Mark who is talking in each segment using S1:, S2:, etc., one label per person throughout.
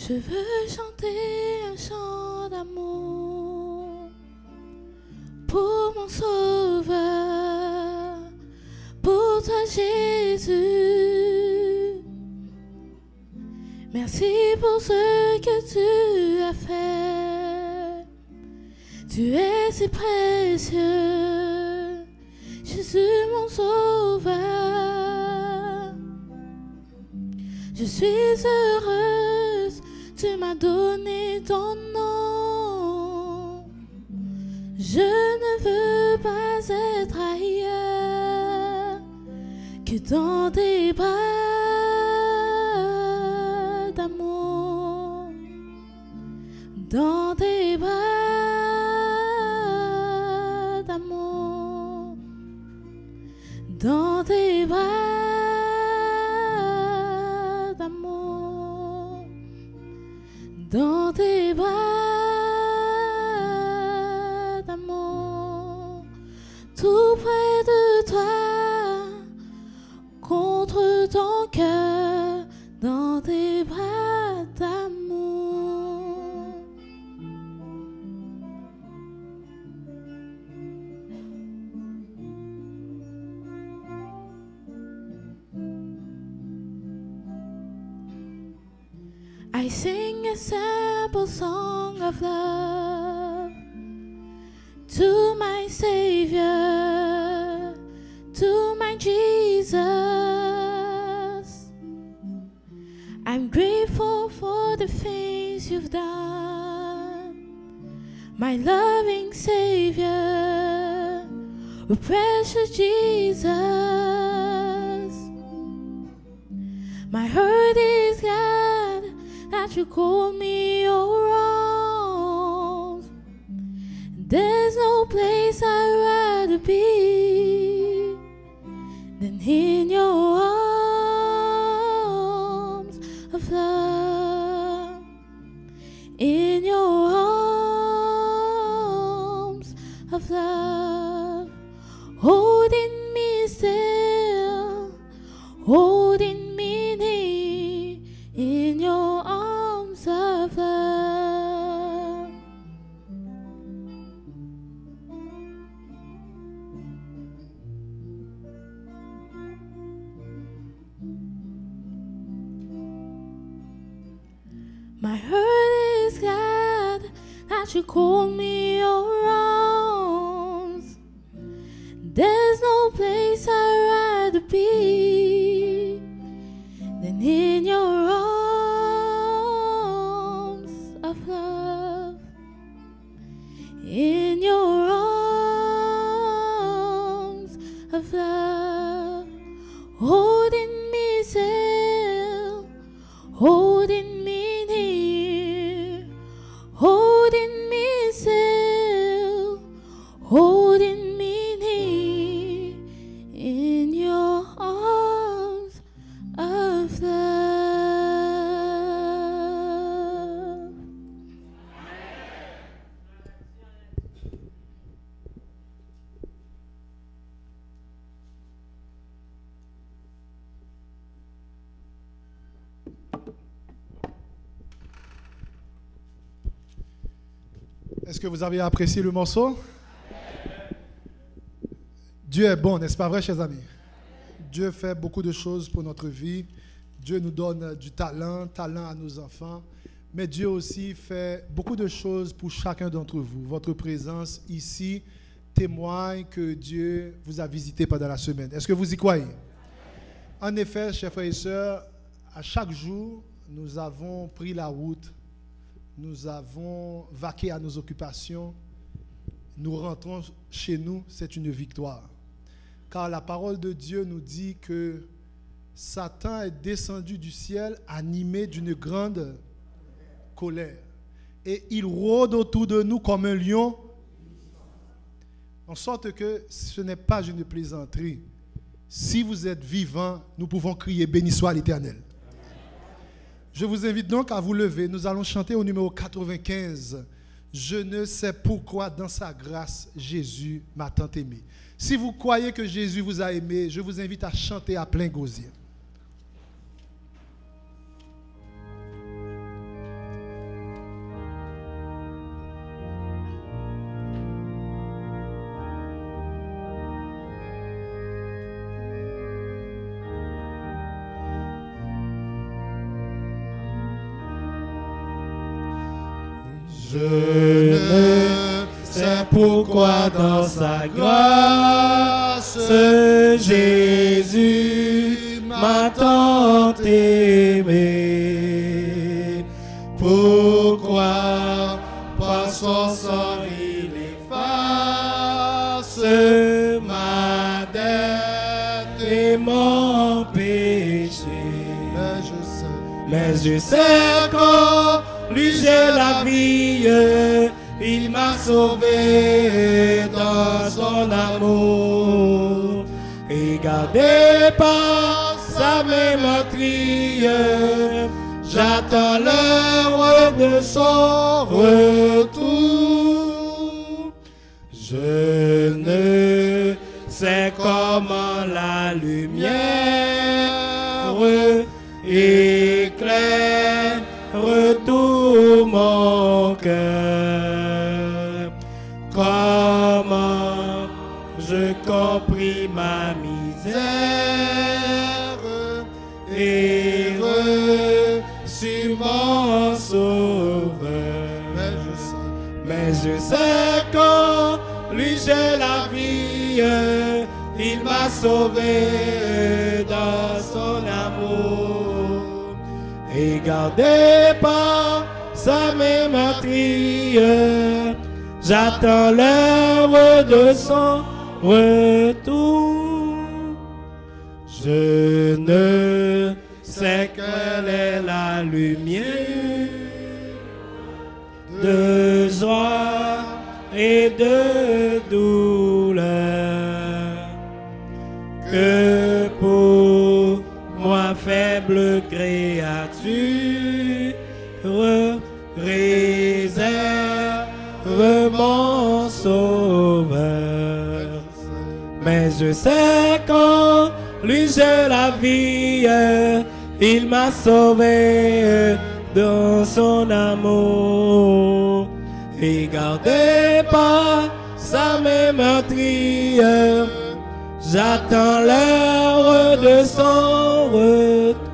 S1: Je veux chanter un chant d'amour pour mon Sauveur, pour toi Jésus. Merci pour ce que tu as fait. Tu es si précieux, Jésus mon Sauveur. Je suis heureuse, tu m'as donné ton nom. Je ne veux pas être ailleurs que dans tes bras d'amour, dans tes bras d'amour, dans tes bras d'amour, dans tes bras d'amour, tout près de toi, contre ton cœur, dans tes bras d'amour. I sing a simple song of love to my Savior, to my Jesus. I'm grateful for the things you've done, my loving Savior, oh precious Jesus. My heart is glad that you call me your own. There's no place I'd rather be than in your arms of love, in your arms of love, holding me still, holding me near, in your arms of love. My heart is glad that you call me your own. There's no place I'd rather be than in your arms of love, in your arms of love, holding me still, holding me near, holding me still, holding me near, in your arms of love.
S2: Est-ce que vous avez apprécié le morceau? Dieu est bon, n'est-ce pas vrai, chers amis? Dieu fait beaucoup de choses pour notre vie. Dieu nous donne du talent à nos enfants. Mais Dieu aussi fait beaucoup de choses pour chacun d'entre vous. Votre présence ici témoigne que Dieu vous a visité pendant la semaine. Est-ce que vous y croyez? En effet, chers frères et sœurs, à chaque jour, nous avons pris la route. Nous avons vaqué à nos occupations. Nous rentrons chez nous, c'est une victoire. Car la parole de Dieu nous dit que Satan est descendu du ciel animé d'une grande colère. Et il rôde autour de nous comme un lion. En sorte que ce n'est pas une plaisanterie. Si vous êtes vivant, nous pouvons crier « Béni soit l'Éternel ». Je vous invite donc à vous lever. Nous allons chanter au numéro 95. Je ne sais pourquoi dans sa grâce, Jésus m'a tant aimé. Si vous croyez que Jésus vous a aimé, je vous invite à chanter à plein gosier.
S3: Je ne sais pourquoi dans sa grâce, Jésus m'a tant aimé. Pourquoi par son sang il efface ma dette et mon péché. Mais je sais qu'en lui j'ai la vie, il m'a sauvé dans son amour. Et gardé par sa mémoire, j'attends l'heure de son retour. Je ne sais comment la lumière éclaire tout mon cœur. Comment je compris ma misère et reçu mon sauveur. Mais je sais qu'en lui j'ai la vie, il m'a sauvé dans son amour. Et gardé par sa mémoire, j'attends l'heure de son retour. Je ne sais quelle est la lumière de joie et de douleur que pour moi faible créature réserve mon sauveur. Mais je sais qu'en lui j'ai la vie, il m'a sauvé dans son amour. Et gardé par sa mémoire, j'attends l'heure de son retour.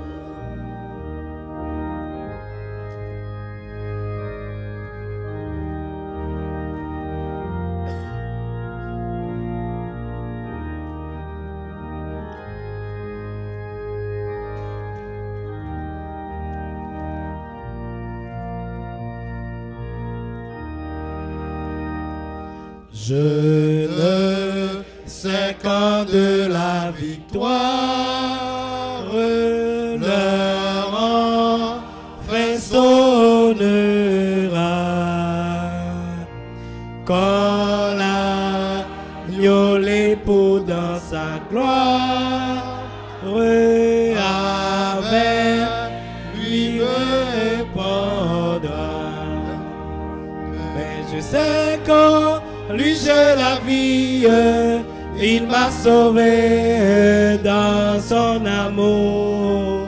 S3: Je ne sais quand de la victoire leur enfin sonnera, quand l'agneau l'époux dans sa gloire avec lui répondra. Mais je sais quand lui j'ai la vie, il m'a sauvé dans son amour.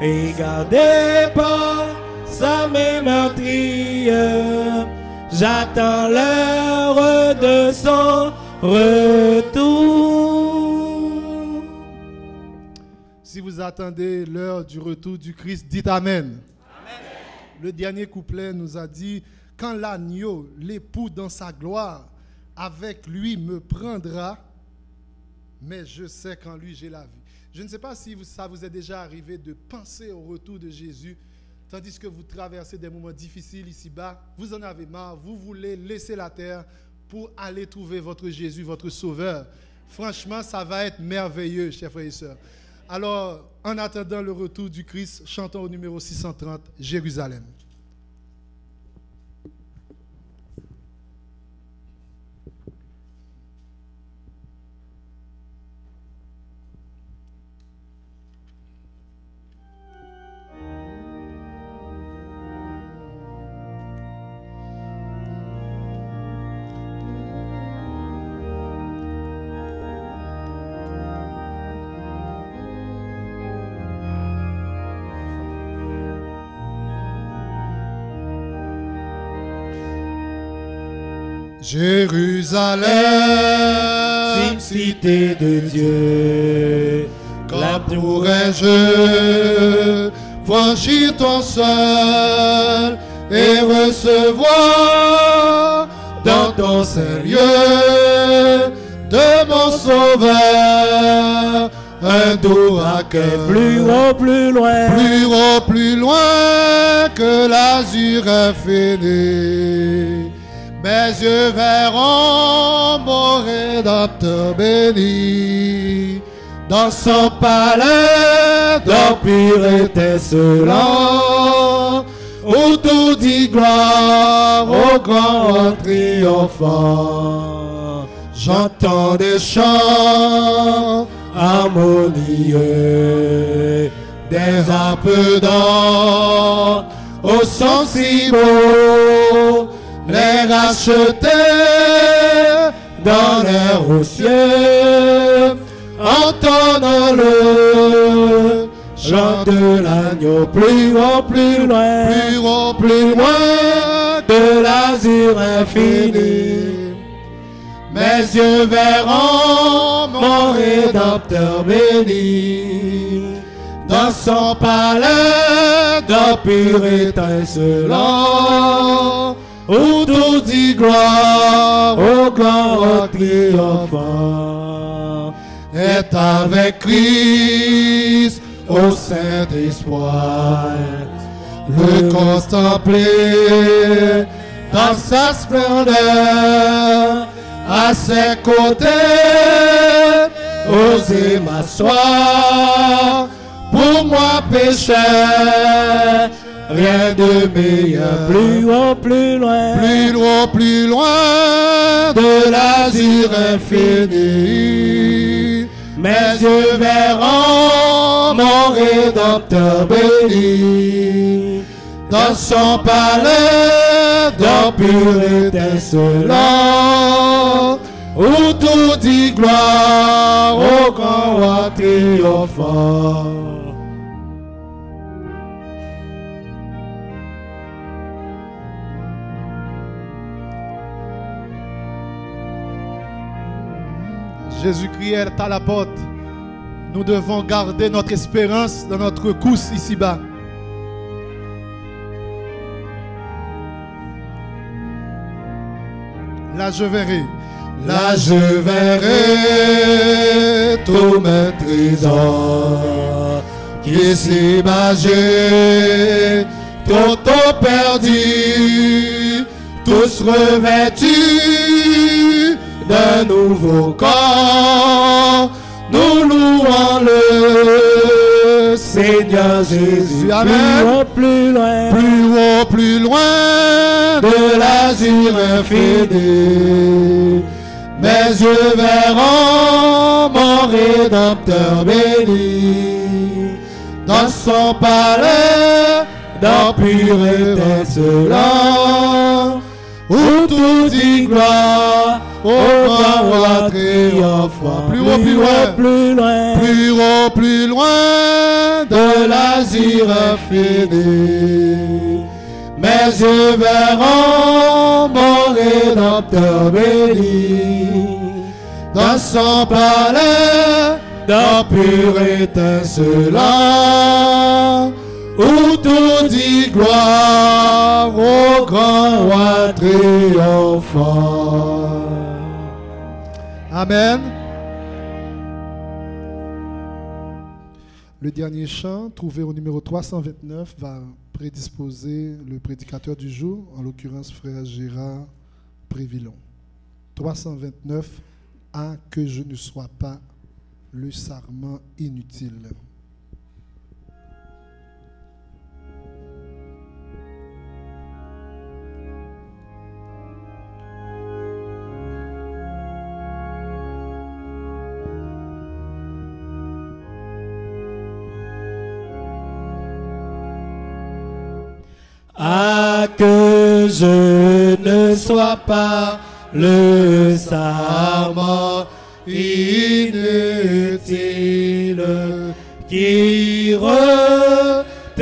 S3: Et gardé par sa mémoire, j'attends l'heure de son retour.
S2: Si vous attendez l'heure du retour du Christ, dites Amen. Amen. Le dernier couplet nous a dit: quand l'agneau, l'époux dans sa gloire, avec lui me prendra, mais je sais qu'en lui j'ai la vie. Je ne sais pas si ça vous est déjà arrivé de penser au retour de Jésus, tandis que vous traversez des moments difficiles ici-bas, vous en avez marre, vous voulez laisser la terre pour aller trouver votre Jésus, votre Sauveur. Franchement, ça va être merveilleux, chers frères et sœurs. Alors, en attendant le retour du Christ, chantons au numéro 630, Jérusalem.
S3: Jérusalem, cité de Dieu, quand pourrais-je franchir ton sol
S4: et recevoir dans ton Saint-Lieu de mon Sauveur un doux accueil.
S3: Plus haut, plus loin,
S4: Plus haut, plus loin que l'azur infini. Mes yeux verront mon Rédempteur béni dans son palais d'empire étincelant, où tout dit gloire au grand triomphant. J'entends des chants harmonieux, des harpes d'or au son si beau, les rachetés dans l'air au ciel, entendons le chant de l'agneau. Plus haut, plus loin, plus haut, plus loin de l'azur infini. Mes yeux verront mon Rédempteur béni dans son palais d'empire étincelant, où tout dit gloire au grand triomphant. Est avec Christ au saint espoir, le contempler dans sa splendeur, à ses côtés, oser m'asseoir, pour moi pécheur, rien de meilleur.
S3: plus haut, plus loin,
S4: Plus loin, plus loin de l'azur infini. Mes yeux verront mon Rédempteur béni dans son palais d'empire étincelant, où tout dit gloire au grand roi triomphant.
S2: Jésus-Christ est à la porte. Nous devons garder notre espérance dans notre course ici-bas. Là je verrai.
S4: Là je verrai tous mes trésors qui s'imaginent, tout perdus, tous revêtus d'un nouveau corps. Nous louons le Seigneur Jésus.
S2: Amen.
S3: plus haut, plus loin,
S4: Plus haut, plus loin de l'azur infini. Mes yeux verront mon Rédempteur béni dans son palais d'empire étincelant, où tout dit gloire au grand roi triomphant.
S2: Plus haut, plus loin.
S3: plus loin,
S4: Plus haut, plus loin de l'azur infini. Mes yeux verront mon Rédempteur béni dans son palais d'empire étincelant, où tout dit gloire au grand roi triomphant.
S2: Amen. Le dernier chant, trouvé au numéro 329, va prédisposer le prédicateur du jour, en l'occurrence frère Gérard Prévillon. 329, « Ah, que je ne sois pas le sarment inutile ».
S3: Ah, que je ne sois pas le sarment inutile qui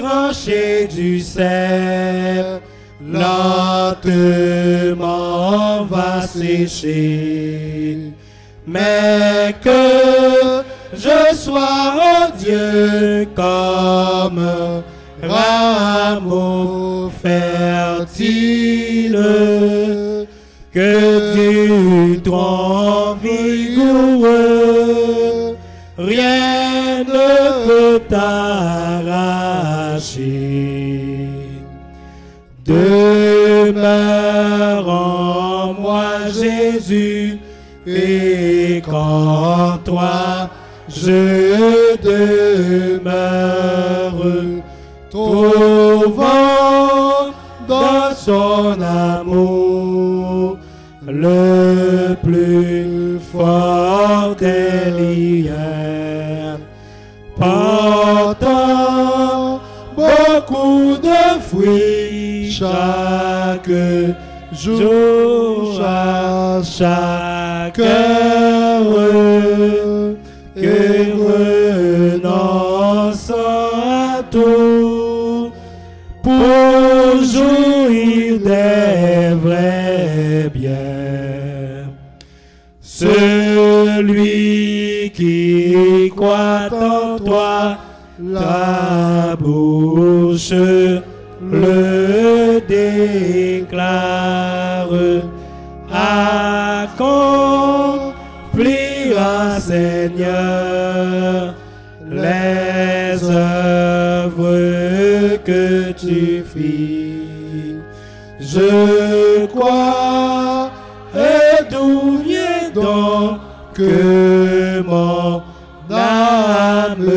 S3: retranché du cep lentement va sécher, mais que je sois, oh Dieu, comme rameau fertile facile que du tronc vigoureux, rien ne peut t'arracher. Demeure en moi, Jésus, et qu'en toi je demeure, trouvant dans son amour le plus fort des liens, portant beaucoup de fruits chaque jour à chaque heure, que renonçant à tout pour jouir des vrais biens. Celui qui croit en toi, la bouche le déclare, accomplira, Seigneur, les œuvres que tu fis. Je crois, et d'où vient donc que mon âme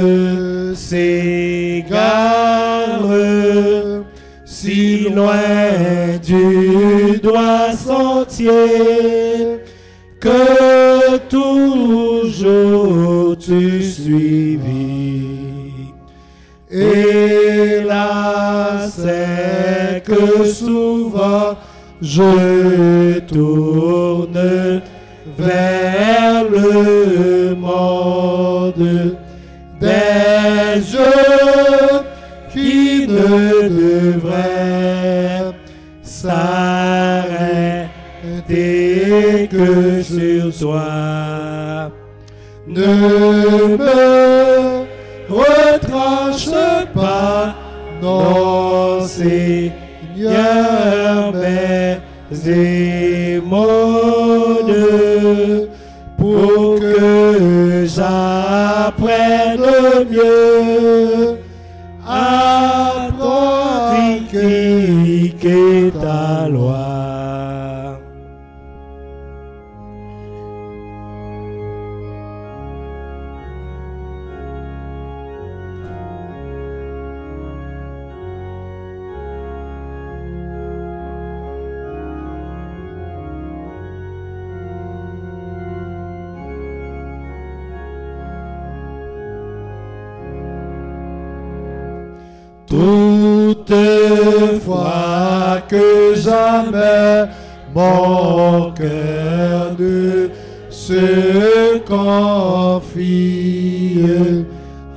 S3: s'égare si loin du droit sentier que toujours tu suivis. Et là c'est que souvent je tourne vers le monde des yeux qui ne devraient s'arrêter que sur toi. Ne me retranche pas, non Seigneur, mes émones, pour que j'apprenne mieux à pratiquer ta loi. Toutefois que jamais mon cœur ne se confie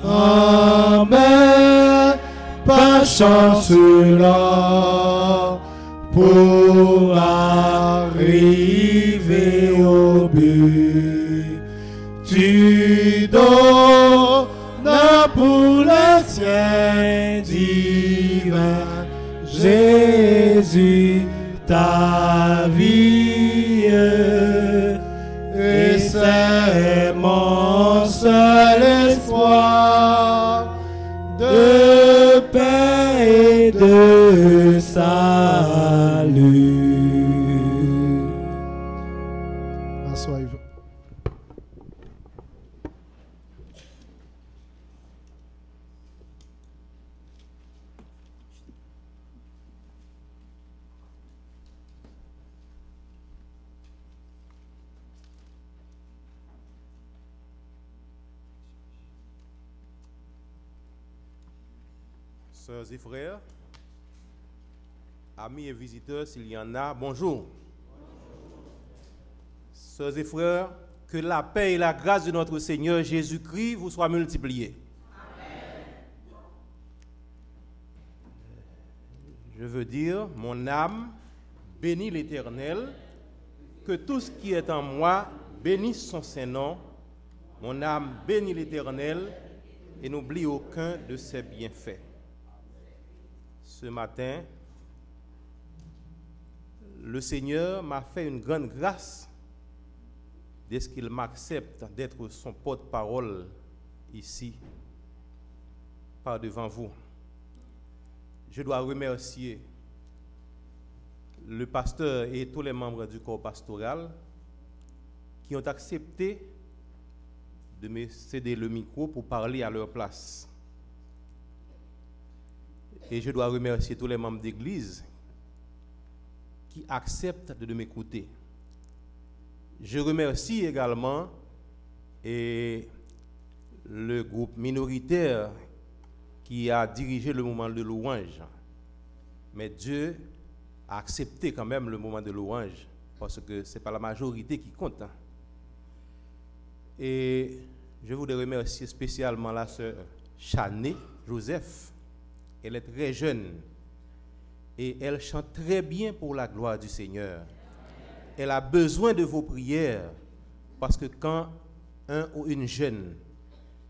S3: en mes passions là pour arriver au but. Tu donnes pour le ciel divin, Jésus, ta vie, et c'est mon seul espoir de paix et de salut.
S2: Assoyez-vous.
S5: Sœurs et frères, amis et visiteurs, s'il y en a, bonjour. Sœurs et frères, que la paix et la grâce de notre Seigneur Jésus-Christ vous soient multipliées. Amen. Je veux dire, mon âme bénit l'Éternel, que tout ce qui est en moi bénisse son Saint-Nom. Mon âme bénit l'Éternel et n'oublie aucun de ses bienfaits. Ce matin, le Seigneur m'a fait une grande grâce dès qu'il m'accepte d'être son porte-parole ici, par devant vous. Je dois remercier le pasteur et tous les membres du corps pastoral qui ont accepté de me céder le micro pour parler à leur place. Et je dois remercier tous les membres d'église qui acceptent de m'écouter. Je remercie également le groupe minoritaire qui a dirigé le moment de louange. Mais Dieu a accepté quand même le moment de louange parce que ce n'est pas la majorité qui compte. Et je voudrais remercier spécialement la sœur Chané Joseph. Elle est très jeune et elle chante très bien pour la gloire du Seigneur. Elle a besoin de vos prières parce que quand un ou une jeune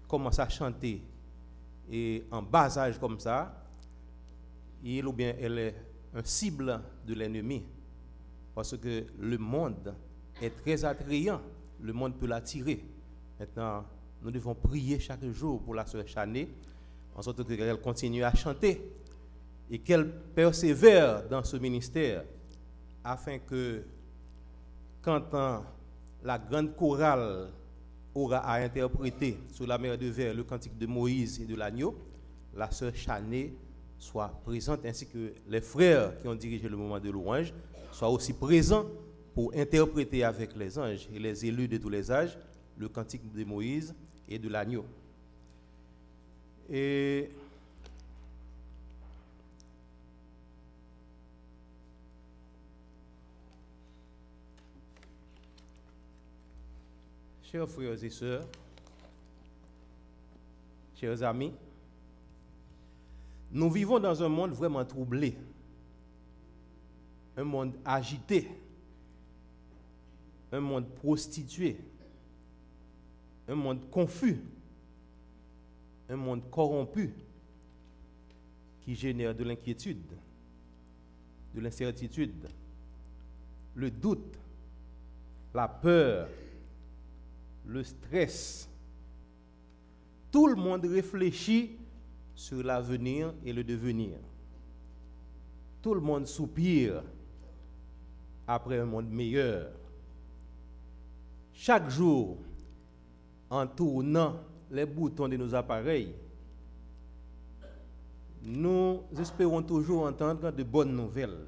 S5: commence à chanter et en bas âge comme ça, il ou bien elle est un cible de l'ennemi parce que le monde est très attrayant, le monde peut l'attirer. Maintenant, nous devons prier chaque jour pour la sœur Chané, en sorte qu'elle continue à chanter et qu'elle persévère dans ce ministère, afin que quand la grande chorale aura à interpréter sur la mer de Verre le cantique de Moïse et de l'agneau, la sœur Chané soit présente, ainsi que les frères qui ont dirigé le moment de louange soient aussi présents pour interpréter avec les anges et les élus de tous les âges le cantique de Moïse et de l'agneau. Et chers frères et sœurs, chers amis, nous vivons dans un monde vraiment troublé, un monde agité, un monde prostitué, un monde confus, un monde corrompu qui génère de l'inquiétude, de l'incertitude, le doute, la peur, le stress. Tout le monde réfléchit sur l'avenir et le devenir. Tout le monde soupire après un monde meilleur. Chaque jour, en tournant les boutons de nos appareils, nous espérons toujours entendre de bonnes nouvelles.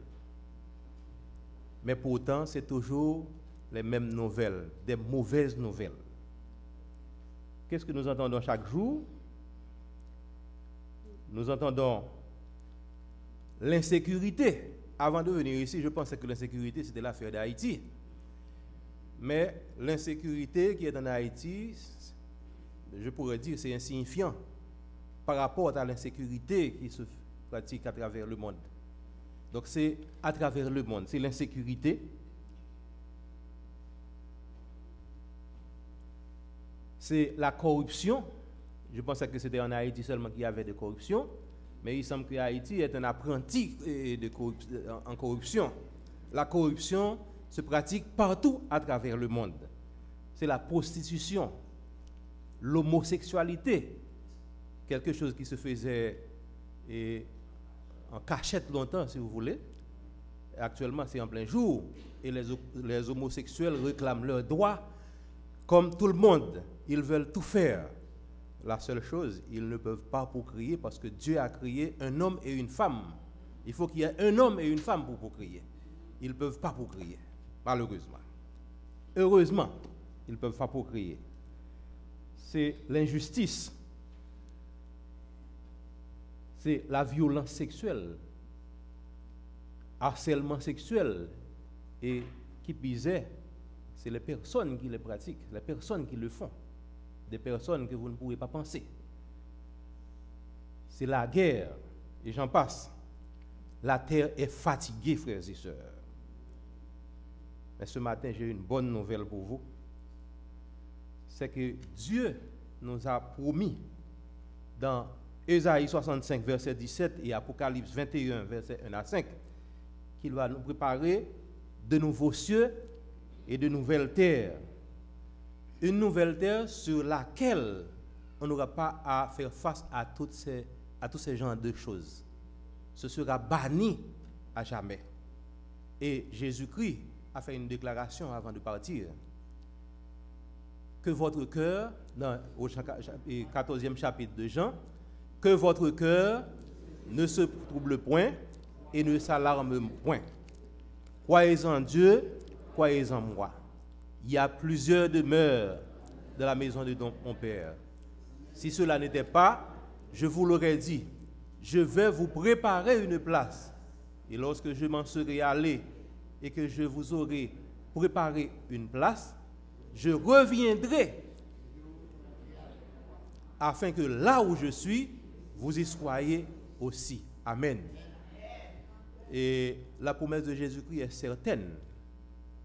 S5: Mais pourtant, c'est toujours les mêmes nouvelles, des mauvaises nouvelles. Qu'est-ce que nous entendons chaque jour? Nous entendons l'insécurité. Avant de venir ici, je pensais que l'insécurité, c'était l'affaire d'Haïti. Mais l'insécurité qui est en Haïti, je pourrais dire, c'est insignifiant par rapport à l'insécurité qui se pratique à travers le monde. Donc c'est à travers le monde, c'est l'insécurité. C'est la corruption. Je pensais que c'était en Haïti seulement qu'il y avait de corruption, mais il semble que Haïti est un apprenti en corruption. La corruption se pratique partout à travers le monde. C'est la prostitution, l'homosexualité, quelque chose qui se faisait en cachette longtemps, si vous voulez. Actuellement, c'est en plein jour, et les homosexuels réclament leurs droits comme tout le monde. Ils veulent tout faire. La seule chose, ils ne peuvent pas procréer parce que Dieu a créé un homme et une femme. Il faut qu'il y ait un homme et une femme pour procréer. Ils ne peuvent pas procréer, malheureusement. Heureusement, ils ne peuvent pas procréer. C'est l'injustice. C'est la violence sexuelle, harcèlement sexuel, et qui pisait, c'est les personnes qui le pratiquent, les personnes qui le font, des personnes que vous ne pouvez pas penser. C'est la guerre, et j'en passe. La terre est fatiguée, frères et sœurs. Mais ce matin, j'ai une bonne nouvelle pour vous. C'est que Dieu nous a promis dans Ésaïe 65, verset 17 et Apocalypse 21, verset 1 à 5, qu'il va nous préparer de nouveaux cieux et de nouvelles terres. Une nouvelle terre sur laquelle on n'aura pas à faire face à tous ces genres de choses. Ce sera banni à jamais. Et Jésus-Christ a fait une déclaration avant de partir. Que votre cœur, au 14e chapitre de Jean, que votre cœur ne se trouble point et ne s'alarme point. Croyez en Dieu, croyez en moi. Il y a plusieurs demeures dans la maison de mon Père. Si cela n'était pas, je vous l'aurais dit, je vais vous préparer une place. Et lorsque je m'en serai allé et que je vous aurai préparé une place, je reviendrai afin que là où je suis, vous y soyez aussi. Amen. Et la promesse de Jésus-Christ est certaine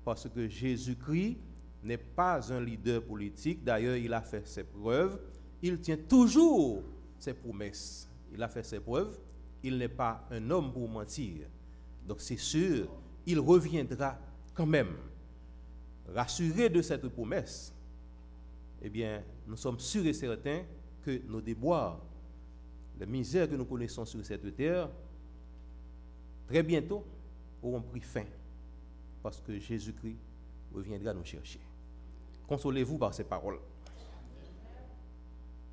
S5: parce que Jésus-Christ n'est pas un leader politique. D'ailleurs, il a fait ses preuves. Il tient toujours ses promesses. Il a fait ses preuves. Il n'est pas un homme pour mentir. Donc c'est sûr, il reviendra quand même. Rassurés de cette promesse, eh bien, nous sommes sûrs et certains que nos déboires, les misères que nous connaissons sur cette terre, très bientôt auront pris fin, parce que Jésus-Christ reviendra nous chercher. Consolez-vous par ces paroles.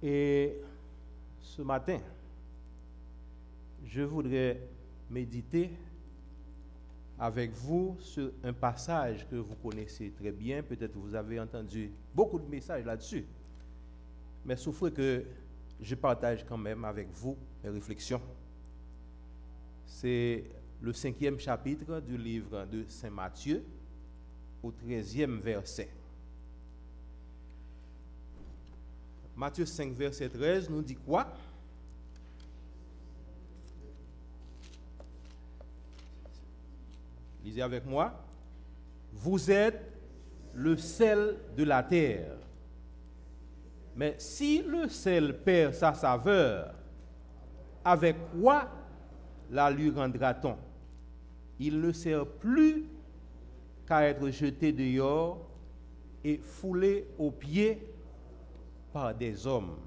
S5: Et ce matin, je voudrais méditer avec vous sur un passage que vous connaissez très bien. Peut-être vous avez entendu beaucoup de messages là-dessus. Mais souffrez que je partage quand même avec vous mes réflexions. C'est le 5e chapitre du livre de Saint Matthieu, au 13e verset. Matthieu 5, verset 13 nous dit quoi? Lisez avec moi. Vous êtes le sel de la terre. Mais si le sel perd sa saveur, avec quoi la lui rendra-t-on? Il ne sert plus qu'à être jeté dehors et foulé aux pieds par des hommes.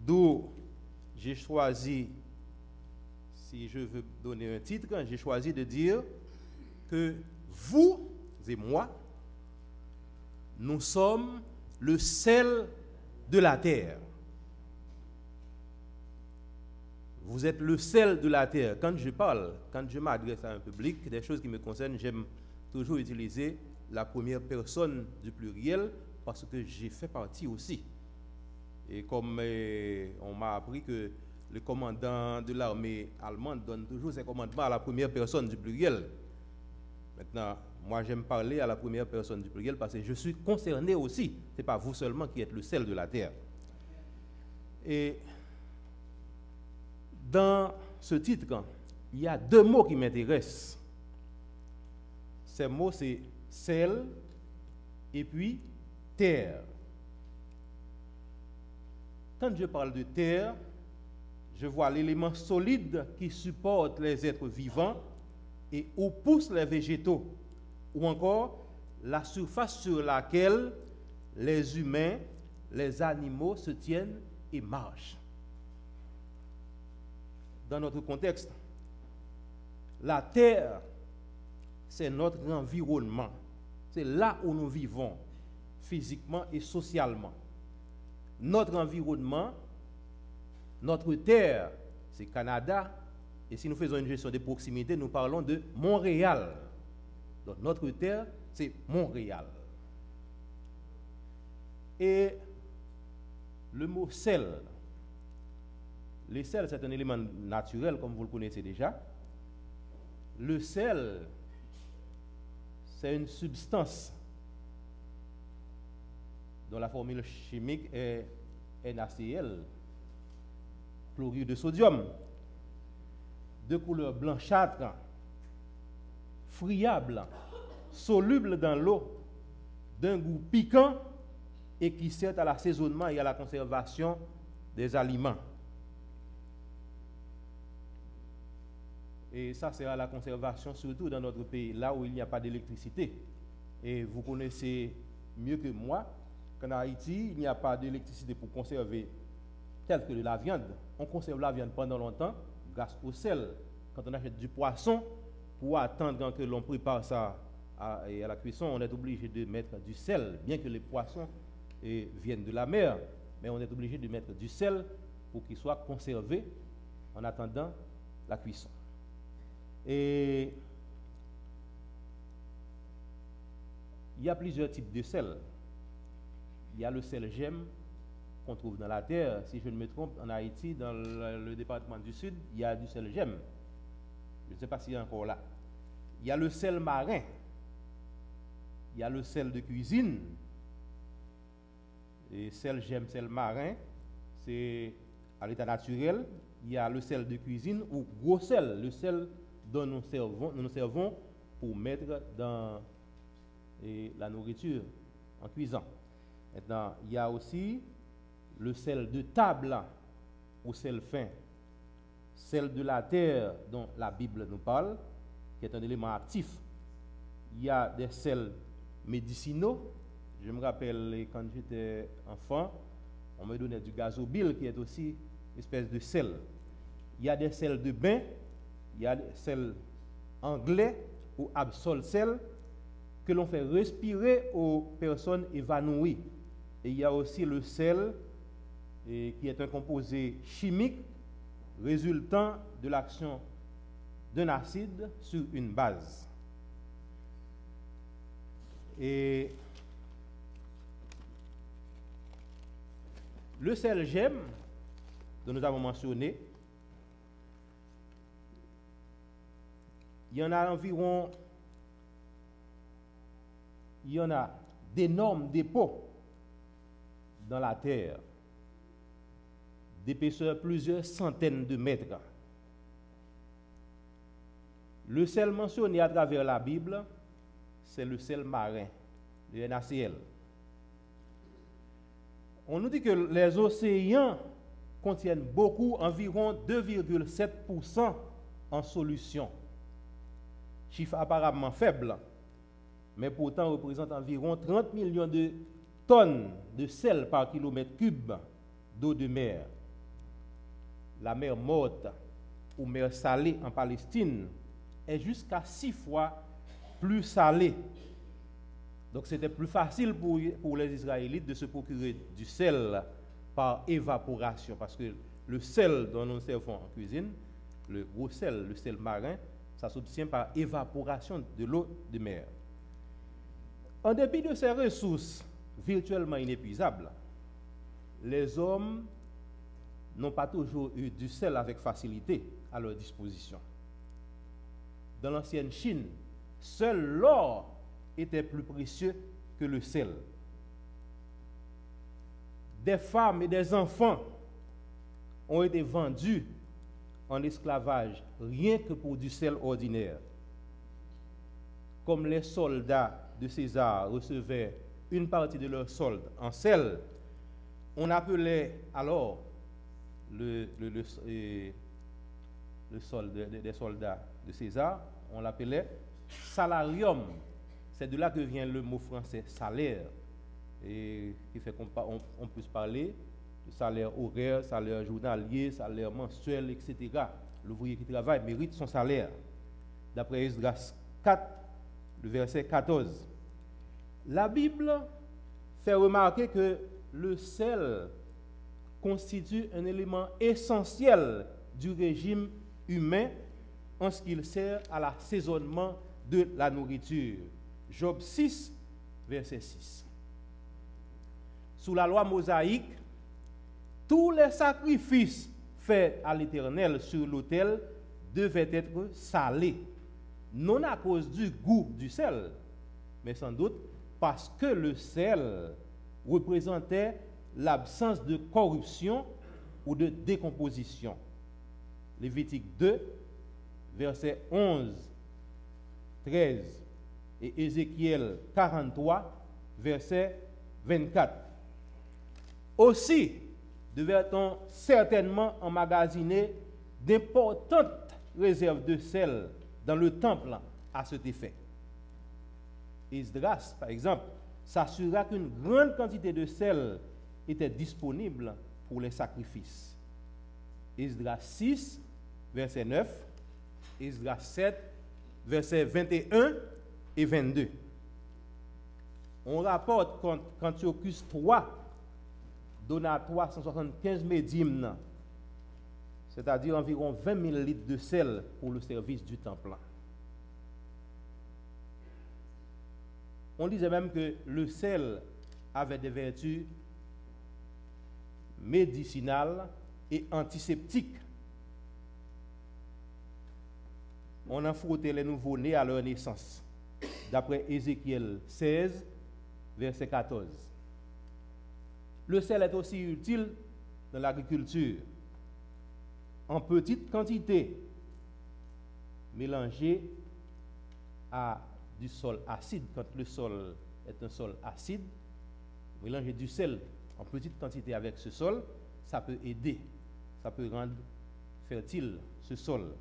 S5: D'où j'ai choisi, si je veux donner un titre, j'ai choisi de dire que vous et moi, nous sommes le sel de la terre. Vous êtes le sel de la terre. Quand je parle, quand je m'adresse à un public, des choses qui me concernent, j'aime toujours utiliser la première personne du pluriel parce que j'ai fait partie aussi. Et comme on m'a appris que le commandant de l'armée allemande donne toujours ses commandements à la première personne du pluriel. Maintenant, moi j'aime parler à la première personne du pluriel parce que je suis concerné aussi. Ce n'est pas vous seulement qui êtes le sel de la terre. Et dans ce titre, il y a deux mots qui m'intéressent. Ces mots, c'est sel et puis terre. Quand je parle de terre, je vois l'élément solide qui supporte les êtres vivants et où poussent les végétaux, ou encore la surface sur laquelle les humains, les animaux se tiennent et marchent. Dans notre contexte, la terre, c'est notre environnement. C'est là où nous vivons, physiquement et socialement. Notre environnement, notre terre, c'est Canada. Et si nous faisons une gestion de proximité, nous parlons de Montréal. Donc notre terre, c'est Montréal. Et le mot sel, le sel, c'est un élément naturel, comme vous le connaissez déjà. Le sel, c'est une substance dont la formule chimique est NaCl, chlorure de sodium, de couleur blanchâtre, friable, soluble dans l'eau, d'un goût piquant et qui sert à l'assaisonnement et à la conservation des aliments. Et ça sert à la conservation, surtout dans notre pays, là où il n'y a pas d'électricité. Et vous connaissez mieux que moi qu'en Haïti, il n'y a pas d'électricité pour conserver tel que de la viande. On conserve la viande pendant longtemps grâce au sel. Quand on achète du poisson, pour attendre que l'on prépare ça à la cuisson, on est obligé de mettre du sel, bien que les poissons viennent de la mer, mais on est obligé de mettre du sel pour qu'il soit conservé en attendant la cuisson. Et il y a plusieurs types de sel. Il y a le sel gemme qu'on trouve dans la terre. Si je ne me trompe, en Haïti, dans le département du Sud, il y a du sel gemme. Je ne sais pas s'il y a encore là. Il y a le sel marin. Il y a le sel de cuisine. Et sel gemme, sel marin, c'est à l'état naturel. Il y a le sel de cuisine ou gros sel, le sel dont nous servons pour mettre dans la nourriture en cuisant. Maintenant, il y a aussi le sel de table ou sel fin, sel de la terre dont la Bible nous parle, qui est un élément actif. Il y a des sels médicinaux. Je me rappelle quand j'étais enfant, on me donnait du gazobile qui est aussi une espèce de sel. Il y a des sels de bain, il y a des sels anglais ou Absol sel que l'on fait respirer aux personnes évanouies. Et il y a aussi le sel qui est un composé chimique résultant de l'action d'un acide sur une base. Et le sel gemme dont nous avons mentionné, il y en a environ, il y en a d'énormes dépôts dans la terre, d'épaisseur plusieurs centaines de mètres. Le sel mentionné à travers la Bible, c'est le sel marin, le NaCl. On nous dit que les océans contiennent beaucoup, environ 2,7% en solution. Chiffre apparemment faible, mais pourtant représente environ 30 millions de tonnes de sel par kilomètre cube d'eau de mer. La mer Morte ou mer Salée en Palestine est jusqu'à 6 fois plus salée. Donc c'était plus facile pour les Israélites de se procurer du sel par évaporation, parce que le sel dont nous servons en cuisine, le gros sel, le sel marin, ça s'obtient par évaporation de l'eau de mer. En dépit de ces ressources virtuellement inépuisables, les hommes n'ont pas toujours eu du sel avec facilité à leur disposition. Dans l'ancienne Chine, seul l'or était plus précieux que le sel. Des femmes et des enfants ont été vendus en esclavage rien que pour du sel ordinaire. Comme les soldats de César recevaient une partie de leur solde en sel, on appelait alors le solde des soldats de César, on l'appelait salarium. C'est de là que vient le mot français salaire, et qui fait qu'on puisse parler de salaire horaire, salaire journalier, salaire mensuel, etc. L'ouvrier qui travaille mérite son salaire. D'après Esdras 4, le verset 14. La Bible fait remarquer que le sel constitue un élément essentiel du régime humain en ce qu'il sert à l'assaisonnement de la nourriture. Job 6, verset 6. Sous la loi mosaïque, tous les sacrifices faits à l'Éternel sur l'autel devaient être salés, non à cause du goût du sel, mais sans doute parce que le sel représentait l'absence de corruption ou de décomposition. Lévitique 2, versets 11, 13 et Ézéchiel 43, verset 24. Aussi devait-on certainement emmagasiner d'importantes réserve de sel dans le temple à cet effet. Esdras, par exemple, s'assura qu'une grande quantité de sel était disponible pour les sacrifices. Esdras 6, verset 9, Esdras 7, versets 21 et 22. On rapporte qu'Antiochus III donna 375 médimes, c'est-à-dire environ 20 000 litres de sel pour le service du temple. On disait même que le sel avait des vertus médicinales et antiseptiques. On en frottait les nouveau-nés à leur naissance, d'après Ézéchiel 16, verset 14. Le sel est aussi utile dans l'agriculture, en petite quantité, mélangé à du sol acide. Quand le sol est un sol acide, mélanger du sel en petite quantité avec ce sol, ça peut aider, ça peut rendre fertile ce sol.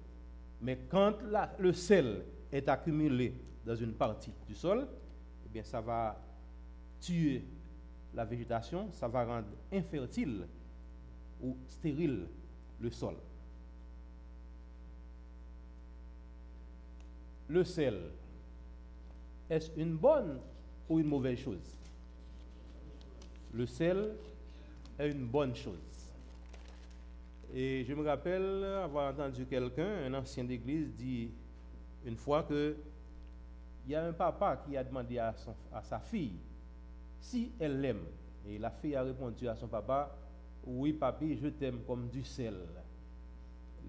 S5: Mais quand le sel est accumulé dans une partie du sol, eh bien ça va tuer la végétation, ça va rendre infertile ou stérile le sol. Le sel, est-ce une bonne ou une mauvaise chose? Le sel est une bonne chose. Et je me rappelle avoir entendu quelqu'un, un ancien d'église, dire une fois que il y a un papa qui a demandé à sa fille si elle l'aime. Et la fille a répondu à son papa, oui papi, je t'aime comme du sel.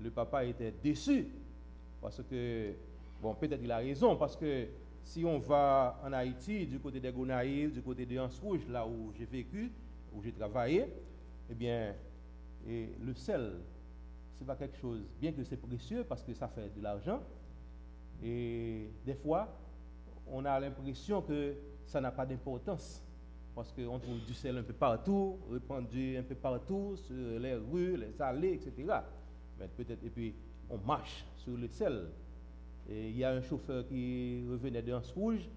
S5: Le papa était déçu parce que, bon, peut-être il a raison, parce que si on va en Haïti, du côté des Gonaïves, du côté de Anse Rouge, là où j'ai vécu, où j'ai travaillé, eh bien, et le sel, c'est pas quelque chose, bien que c'est précieux parce que ça fait de l'argent, et des fois, on a l'impression que ça n'a pas d'importance, parce qu'on trouve du sel un peu partout, répandu un peu partout, sur les rues, les allées, etc. Mais peut-être, et puis, on marche sur le sel. Et il y a un chauffeur qui revenait d'Anse Rouge,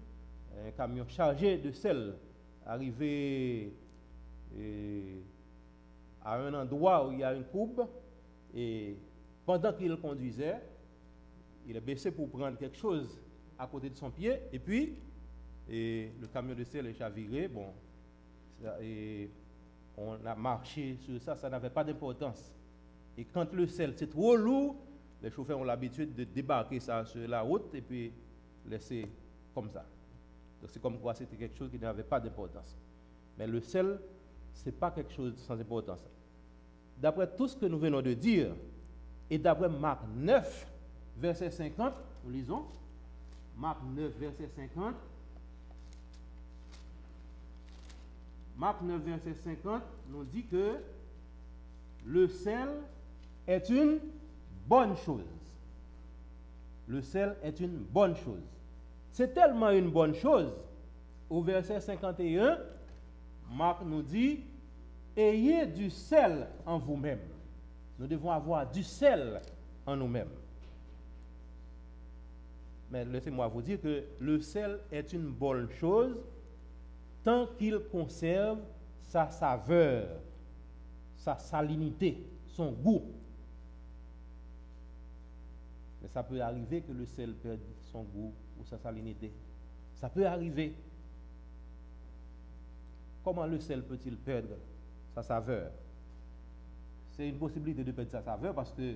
S5: un camion chargé de sel, arrivé à un endroit où il y a une courbe, et pendant qu'il conduisait, il est baissé pour prendre quelque chose à côté de son pied, et puis le camion de sel est chaviré. Bon, et on a marché sur ça, ça n'avait pas d'importance. Et quand le sel c'est trop lourd, les chauffeurs ont l'habitude de débarquer ça sur la route et puis laisser comme ça. Donc c'est comme quoi c'était quelque chose qui n'avait pas d'importance. Mais le sel, ce n'est pas quelque chose sans importance. D'après tout ce que nous venons de dire, et d'après Marc 9, verset 50, nous lisons, Marc 9, verset 50, Marc 9, verset 50 nous dit que le sel est une bonne chose. Le sel est une bonne chose. C'est tellement une bonne chose, au verset 51, Marc nous dit, ayez du sel en vous-même. Nous devons avoir du sel en nous-mêmes. Mais laissez-moi vous dire que le sel est une bonne chose tant qu'il conserve sa saveur, sa salinité, son goût. Mais ça peut arriver que le sel perde son goût ou sa salinité. Ça peut arriver. Comment le sel peut-il perdre sa saveur? C'est une possibilité de perdre sa saveur parce que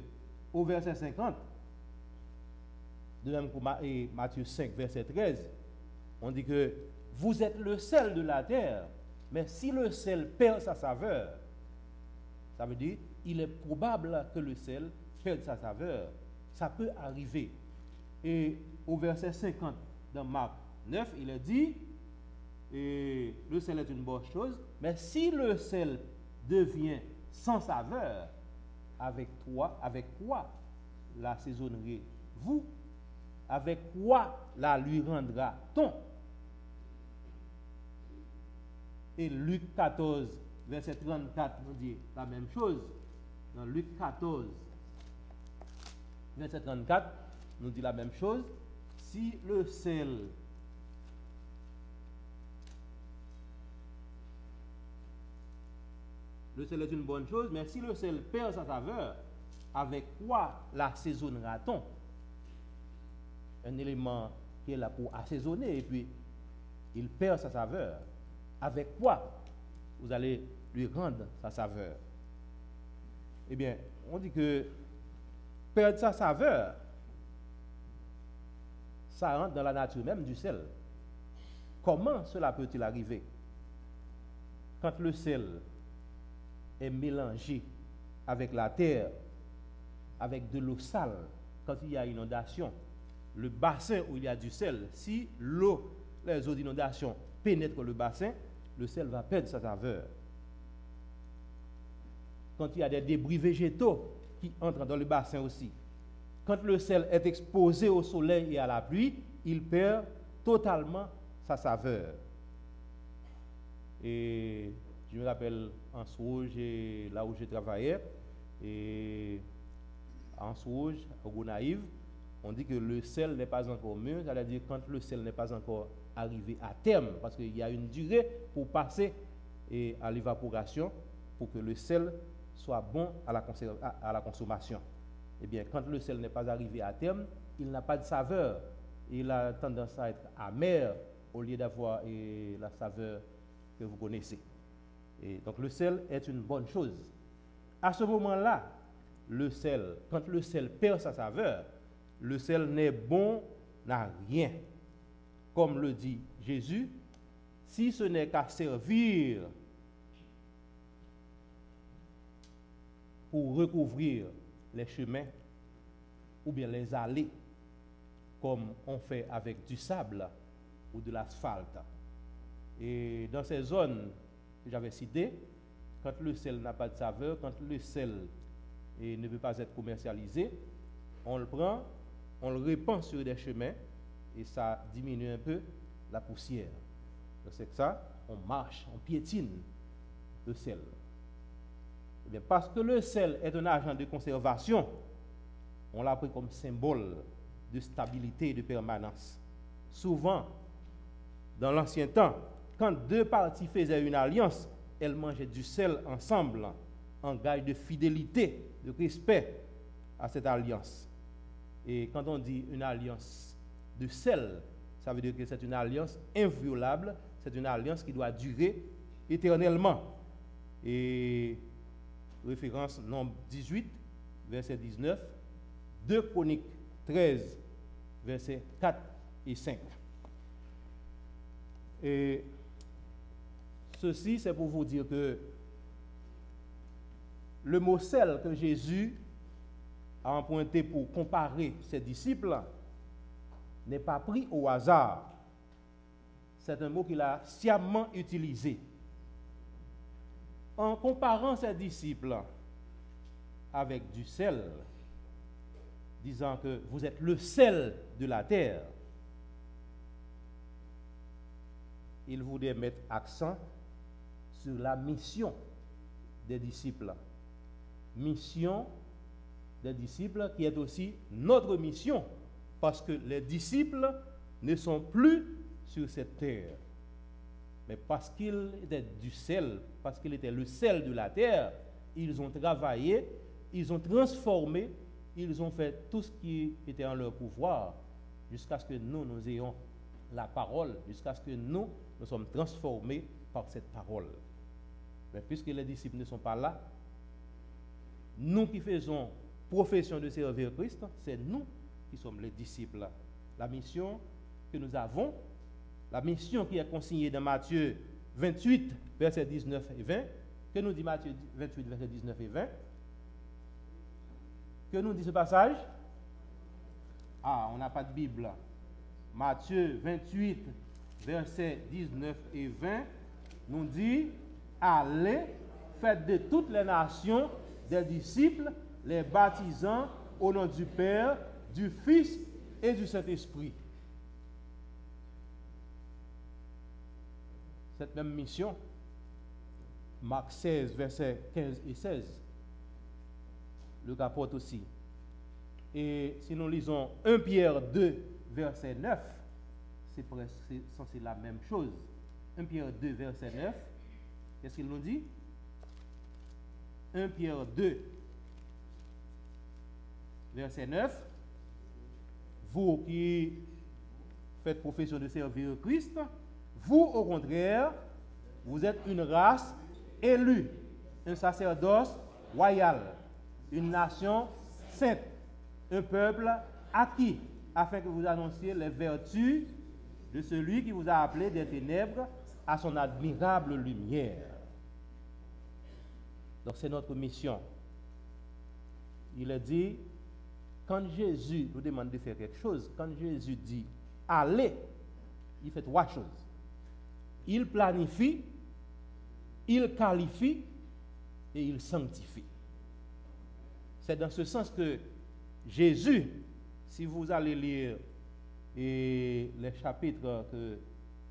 S5: au verset 50, de même pour Matthieu 5, verset 13, on dit que vous êtes le sel de la terre, mais si le sel perd sa saveur, ça veut dire il est probable que le sel perde sa saveur. Ça peut arriver. Et au verset 50 dans Marc 9, il est dit, et le sel est une bonne chose, mais si le sel devient sans saveur, avec quoi l'assaisonnerez-vous? Avec quoi la lui rendra-t-on? Et Luc 14, verset 34 nous dit la même chose. Dans Luc 14, verset 34 nous dit la même chose. Si le sel est une bonne chose, mais si le sel perd sa saveur, avec quoi l'assaisonnera-t-on? Un élément qui est là pour assaisonner et puis il perd sa saveur. Avec quoi vous allez lui rendre sa saveur? Eh bien, on dit que perdre sa saveur, ça rentre dans la nature même du sel. Comment cela peut-il arriver? Quand le sel est mélangé avec la terre, avec de l'eau sale, quand il y a inondation, le bassin où il y a du sel, si les eaux d'inondation pénètrent le bassin, le sel va perdre sa saveur. Quand il y a des débris végétaux qui entrent dans le bassin aussi, quand le sel est exposé au soleil et à la pluie, il perd totalement sa saveur. Et je me rappelle en Sourouge, là où je travaillais, et en Sourouge, au Gonaïve, on dit que le sel n'est pas encore mûr, c'est-à-dire quand le sel n'est pas encore arrivé à terme, parce qu'il y a une durée pour passer à l'évaporation, pour que le sel soit bon à la consommation. Eh bien, quand le sel n'est pas arrivé à terme, il n'a pas de saveur. Il a tendance à être amer au lieu d'avoir la saveur que vous connaissez. Et donc le sel est une bonne chose. À ce moment-là, quand le sel perd sa saveur, le sel n'est bon à rien. Comme le dit Jésus, si ce n'est qu'à servir pour recouvrir les chemins ou bien les allées, comme on fait avec du sable ou de l'asphalte. Et dans ces zones que j'avais citées, quand le sel n'a pas de saveur, quand le sel ne peut pas être commercialisé, on le prend, on le répand sur des chemins et ça diminue un peu la poussière. C'est que ça, on marche, on piétine le sel. Eh bien, parce que le sel est un agent de conservation, on l'a pris comme symbole de stabilité et de permanence. Souvent, dans l'ancien temps, quand deux parties faisaient une alliance, elles mangeaient du sel ensemble, en gage de fidélité, de respect à cette alliance. Et quand on dit une alliance de sel, ça veut dire que c'est une alliance inviolable, c'est une alliance qui doit durer éternellement. Et référence nombre 18, verset 19, 2 Chroniques 13, versets 4 et 5. Et ceci, c'est pour vous dire que le mot sel que Jésus a emprunté pour comparer ses disciples n'est pas pris au hasard. C'est un mot qu'il a sciemment utilisé. En comparant ses disciples avec du sel, disant que vous êtes le sel de la terre, il voulait mettre accent sur la mission des disciples. Mission des disciples qui est aussi notre mission, parce que les disciples ne sont plus sur cette terre. Mais parce qu'ils étaient du sel, parce qu'ils étaient le sel de la terre, ils ont travaillé, ils ont transformé, ils ont fait tout ce qui était en leur pouvoir, jusqu'à ce que nous ayons la parole, jusqu'à ce que nous sommes transformés par cette parole. Mais puisque les disciples ne sont pas là, nous qui faisons profession de servir Christ, c'est nous qui sommes les disciples. La mission que nous avons, la mission qui est consignée dans Matthieu 28, versets 19 et 20, que nous dit Matthieu 28, versets 19 et 20, que nous dit ce passage? Ah, on n'a pas de Bible. Matthieu 28, versets 19 et 20, nous dit, allez, faites de toutes les nations des disciples, les baptisant au nom du Père, du Fils et du Saint-Esprit. Cette même mission, Marc 16, versets 15 et 16, le rapporte aussi. Et si nous lisons 1 Pierre 2, verset 9, c'est censé la même chose. 1 Pierre 2, verset 9, qu'est-ce qu'il nous dit? 1 Pierre 2, verset 9, vous qui faites profession de servir Christ, vous au contraire, vous êtes une race élue, un sacerdoce royal, une nation sainte, un peuple acquis, afin que vous annonciez les vertus de celui qui vous a appelé des ténèbres à son admirable lumière. Donc c'est notre mission. Il est dit, quand Jésus nous demande de faire quelque chose, quand Jésus dit allez, il fait trois choses. Il planifie, il qualifie et il sanctifie. C'est dans ce sens que Jésus, si vous allez lire les chapitres que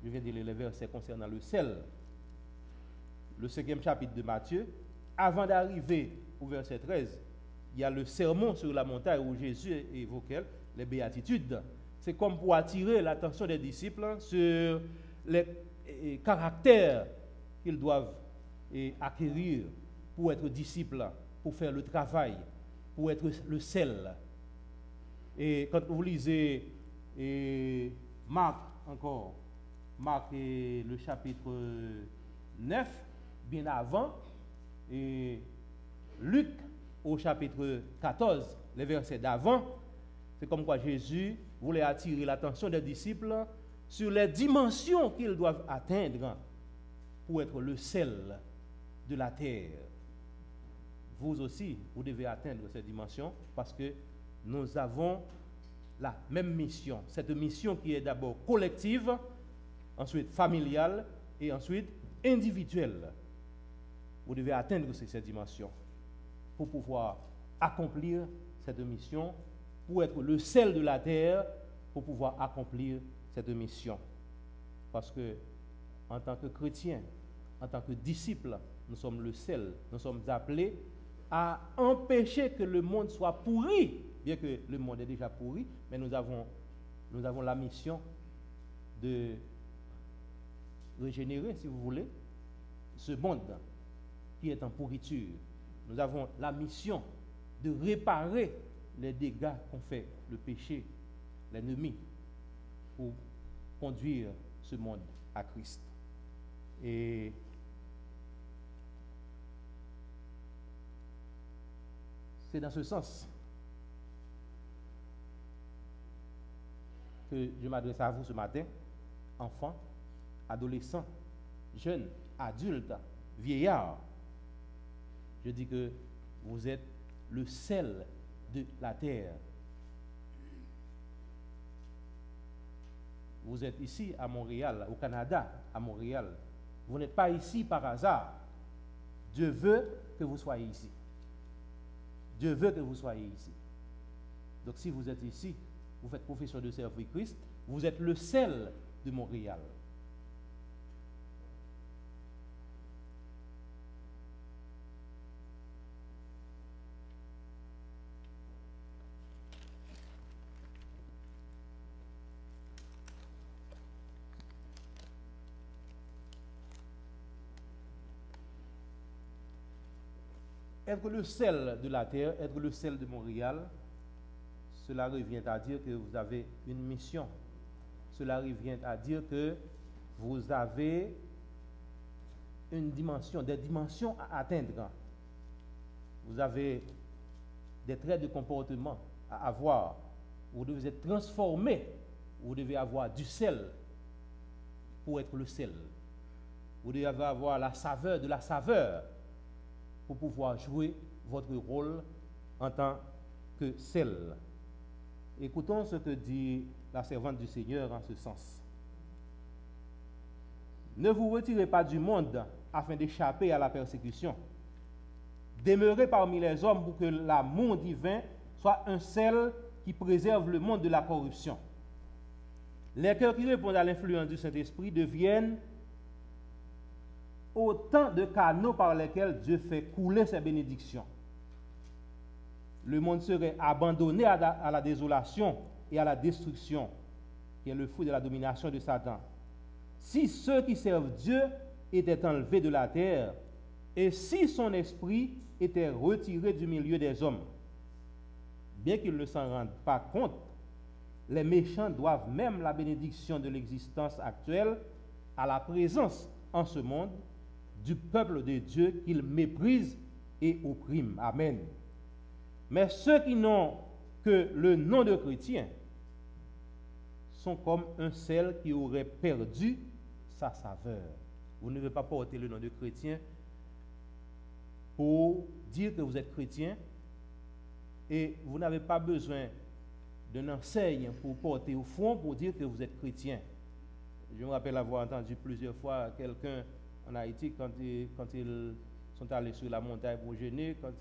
S5: je viens de lire, les versets concernant le sel, le 5e chapitre de Matthieu, avant d'arriver au verset 13, il y a le sermon sur la montagne où Jésus évoquait les béatitudes. C'est comme pour attirer l'attention des disciples sur les caractères qu'ils doivent acquérir pour être disciples, pour faire le travail, pour être le sel. Et quand vous lisez Marc encore, Marc le chapitre 9, bien avant, et Luc au chapitre 14, les versets d'avant, c'est comme quoi Jésus voulait attirer l'attention des disciples sur les dimensions qu'ils doivent atteindre pour être le sel de la terre. Vous aussi, vous devez atteindre ces dimensions parce que nous avons la même mission. Cette mission qui est d'abord collective, ensuite familiale et ensuite individuelle. Vous devez atteindre ces dimensions pour pouvoir accomplir cette mission, pour être le sel de la terre, pour pouvoir accomplir cette mission. Parce que, en tant que chrétiens, en tant que disciples, nous sommes le sel. Nous sommes appelés à empêcher que le monde soit pourri, bien que le monde est déjà pourri, mais nous avons la mission de régénérer, si vous voulez, ce monde qui est en pourriture. Nous avons la mission de réparer les dégâts qu'ont fait le péché, l'ennemi, pour conduire ce monde à Christ. Et c'est dans ce sens que je m'adresse à vous ce matin, enfants, adolescents, jeunes, adultes, vieillards. Je dis que vous êtes le sel de la terre. Vous êtes ici à Montréal, au Canada, à Montréal. Vous n'êtes pas ici par hasard. Dieu veut que vous soyez ici. Dieu veut que vous soyez ici. Donc si vous êtes ici, vous faites profession de servir Christ, vous êtes le sel de Montréal. Être le sel de la terre, être le sel de Montréal, cela revient à dire que vous avez une mission. Cela revient à dire que vous avez une dimension, des dimensions à atteindre. Vous avez des traits de comportement à avoir. Vous devez être transformé. Vous devez avoir du sel pour être le sel. Vous devez avoir la saveur de la saveur pour pouvoir jouer votre rôle en tant que sel. Écoutons ce que dit la servante du Seigneur en ce sens. Ne vous retirez pas du monde afin d'échapper à la persécution. Demeurez parmi les hommes pour que l'amour divin soit un sel qui préserve le monde de la corruption. Les cœurs qui répondent à l'influence du Saint-Esprit deviennent autant de canaux par lesquels Dieu fait couler ses bénédictions. le monde serait abandonné à la désolation et à la destruction, qui est le fruit de la domination de Satan. Si ceux qui servent Dieu étaient enlevés de la terre, et si son esprit était retiré du milieu des hommes, bien qu'ils ne s'en rendent pas compte, les méchants doivent même la bénédiction de l'existence actuelle à la présence en ce monde du peuple de Dieu qu'ils méprisent et oppriment. Amen. Mais ceux qui n'ont que le nom de chrétien sont comme un sel qui aurait perdu sa saveur. Vous ne devez pas porter le nom de chrétien pour dire que vous êtes chrétien, et vous n'avez pas besoin d'un enseigne pour porter au front pour dire que vous êtes chrétien. Je me rappelle avoir entendu plusieurs fois quelqu'un en Haïti, quand ils sont allés sur la montagne pour jeûner, quand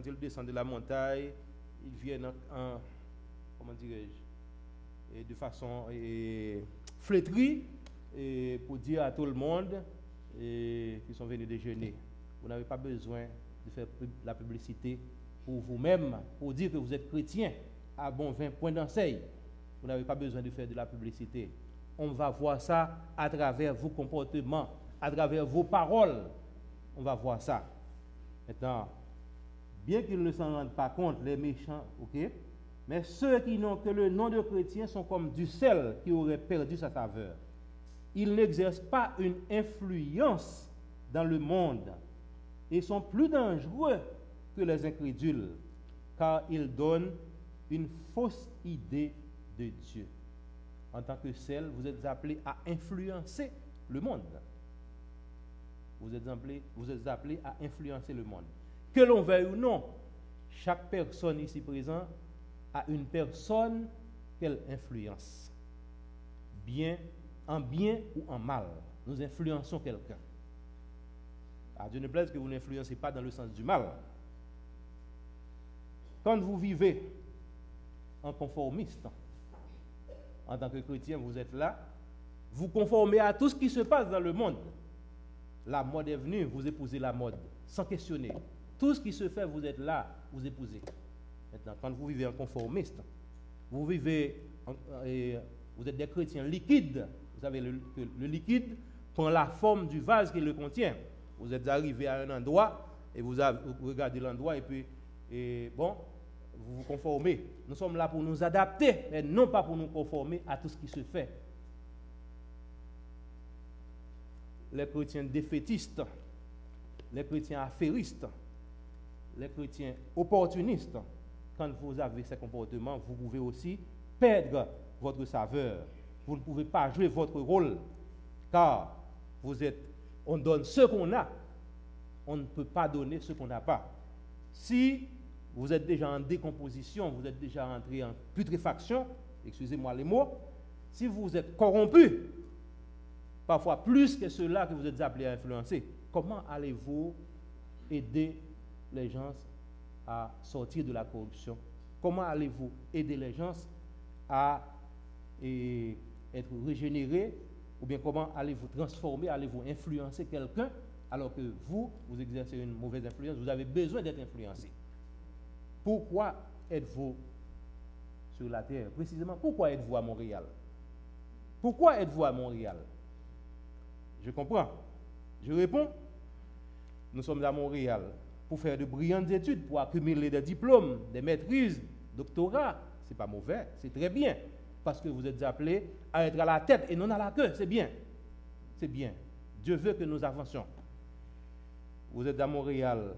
S5: ils descendent de la montagne, ils viennent comment dirais-je, de façon flétrie, pour dire à tout le monde qu'ils sont venus déjeuner. Vous n'avez pas besoin de faire la publicité pour vous-même, pour dire que vous êtes chrétien à bon 20 points d'enseigne. Vous n'avez pas besoin de faire de la publicité. On va voir ça à travers vos comportements, à travers vos paroles. On va voir ça. Maintenant, bien qu'ils ne s'en rendent pas compte, les méchants, ok, mais ceux qui n'ont que le nom de chrétien sont comme du sel qui aurait perdu sa saveur. Ils n'exercent pas une influence dans le monde et sont plus dangereux que les incrédules, car ils donnent une fausse idée de Dieu. En tant que sel, vous êtes appelés à influencer le monde. Vous êtes appelés à influencer le monde. Que l'on veuille ou non, chaque personne ici présente a une personne qu'elle influence. En bien ou en mal, nous influençons quelqu'un. À Dieu ne plaise que vous n'influencez pas dans le sens du mal. Quand vous vivez en conformiste, en tant que chrétien, vous êtes là, vous conformez à tout ce qui se passe dans le monde. La mode est venue, vous épousez la mode, sans questionner. Tout ce qui se fait, vous êtes là, vous épousez. Maintenant, quand vous vivez en conformiste, vous êtes des chrétiens liquides. Vous savez, le liquide prend la forme du vase qui le contient. Vous êtes arrivé à un endroit, et vous regardez l'endroit, et puis, vous vous conformez. Nous sommes là pour nous adapter, mais non pas pour nous conformer à tout ce qui se fait. Les chrétiens défaitistes, les chrétiens affairistes, les chrétiens opportunistes, quand vous avez ces comportements, vous pouvez aussi perdre votre saveur. Vous ne pouvez pas jouer votre rôle, car on donne ce qu'on a, on ne peut pas donner ce qu'on n'a pas. Si vous êtes déjà en décomposition, vous êtes déjà entré en putréfaction, excusez-moi les mots, si vous êtes corrompu, parfois plus que ceux-là que vous êtes appelés à influencer, comment allez-vous aider les gens à sortir de la corruption? Comment allez-vous aider les gens à être régénérés? Ou bien comment allez-vous transformer, allez-vous influencer quelqu'un alors que vous exercez une mauvaise influence? Vous avez besoin d'être influencé. Pourquoi êtes-vous sur la terre? Précisément, pourquoi êtes-vous à Montréal? Pourquoi êtes-vous à Montréal? Je comprends. Je réponds. Nous sommes à Montréal pour faire de brillantes études, pour accumuler des diplômes, des maîtrises, doctorats. Ce n'est pas mauvais, c'est très bien. Parce que vous êtes appelés à être à la tête et non à la queue. C'est bien. C'est bien. Dieu veut que nous avancions. Vous êtes à Montréal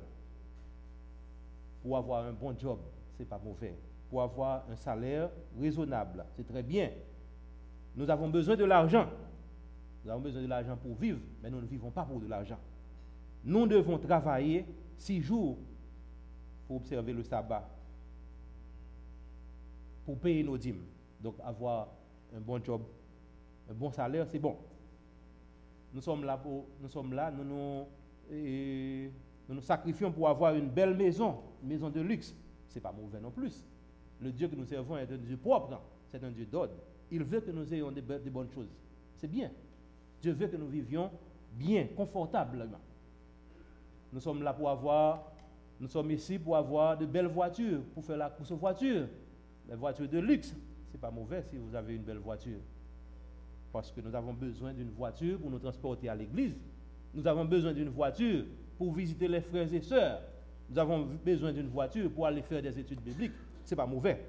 S5: pour avoir un bon job. Ce n'est pas mauvais. Pour avoir un salaire raisonnable. C'est très bien. Nous avons besoin de l'argent. Nous avons besoin de l'argent pour vivre, mais nous ne vivons pas pour de l'argent. Nous devons travailler 6 jours pour observer le sabbat, pour payer nos dîmes. Donc avoir un bon job, un bon salaire, c'est bon. Nous sommes là, nous nous sacrifions pour avoir une belle maison, une maison de luxe. Ce n'est pas mauvais non plus. Le Dieu que nous servons est un Dieu propre, c'est un Dieu d'ordre. Il veut que nous ayons des bonnes choses. C'est bien. Dieu veut que nous vivions bien, confortablement. Nous sommes là pour avoir Nous sommes ici pour avoir de belles voitures, pour faire la course aux voitures. Les voitures de luxe, ce n'est pas mauvais si vous avez une belle voiture. Parce que nous avons besoin d'une voiture pour nous transporter à l'église. Nous avons besoin d'une voiture pour visiter les frères et sœurs. Nous avons besoin d'une voiture pour aller faire des études bibliques. Ce n'est pas mauvais.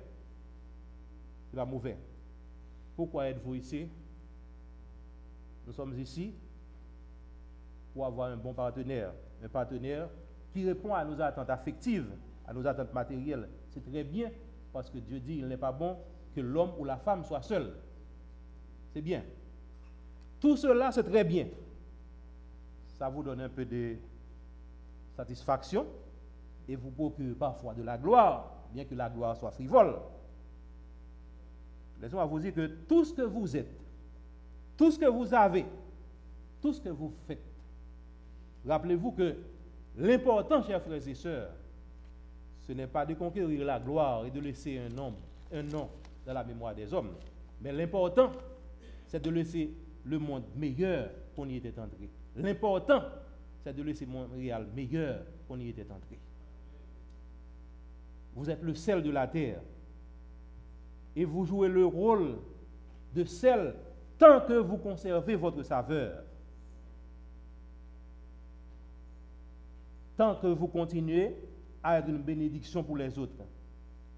S5: Ce n'est pas mauvais. Pourquoi êtes-vous ici? Nous sommes ici pour avoir un bon partenaire. Un partenaire qui répond à nos attentes affectives, à nos attentes matérielles. C'est très bien parce que Dieu dit qu'il n'est pas bon que l'homme ou la femme soit seul. C'est bien. Tout cela, c'est très bien. Ça vous donne un peu de satisfaction et vous procure parfois de la gloire, bien que la gloire soit frivole. Laissez-moi vous dire que tout ce que vous êtes, tout ce que vous avez, tout ce que vous faites, rappelez-vous que l'important, chers frères et sœurs, ce n'est pas de conquérir la gloire et de laisser un nom dans la mémoire des hommes, mais l'important, c'est de laisser le monde meilleur qu'on y était entré. L'important, c'est de laisser Montréal meilleur qu'on y était entré. Vous êtes le sel de la terre et vous jouez le rôle de sel tant que vous conservez votre saveur. Tant que vous continuez à être une bénédiction pour les autres.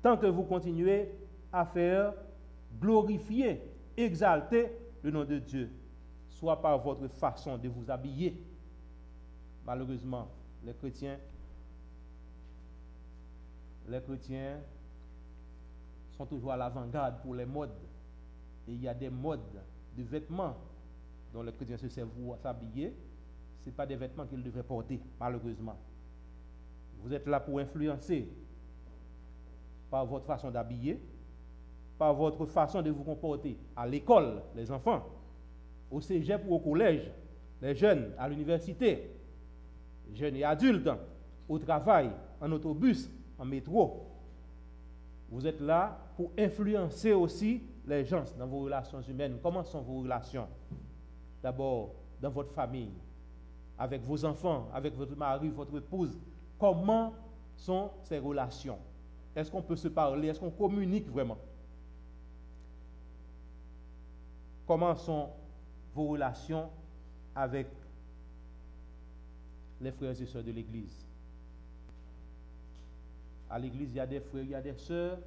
S5: Tant que vous continuez à faire glorifier, exalter le nom de Dieu, soit par votre façon de vous habiller. Malheureusement, les chrétiens sont toujours à l'avant-garde pour les modes. Et il y a des modes de vêtements dont les chrétiens se servent pour s'habiller. Ce n'est pas des vêtements qu'ils devraient porter, malheureusement. Vous êtes là pour influencer par votre façon d'habiller, par votre façon de vous comporter à l'école, les enfants, au cégep ou au collège, les jeunes à l'université, jeunes et adultes, au travail, en autobus, en métro. Vous êtes là pour influencer aussi les gens dans vos relations humaines. Comment sont vos relations? D'abord, dans votre famille, avec vos enfants, avec votre mari, votre épouse. Comment sont ces relations? Est-ce qu'on peut se parler? Est-ce qu'on communique vraiment? Comment sont vos relations avec les frères et sœurs de l'Église? À l'Église, il y a des frères, il y a des sœurs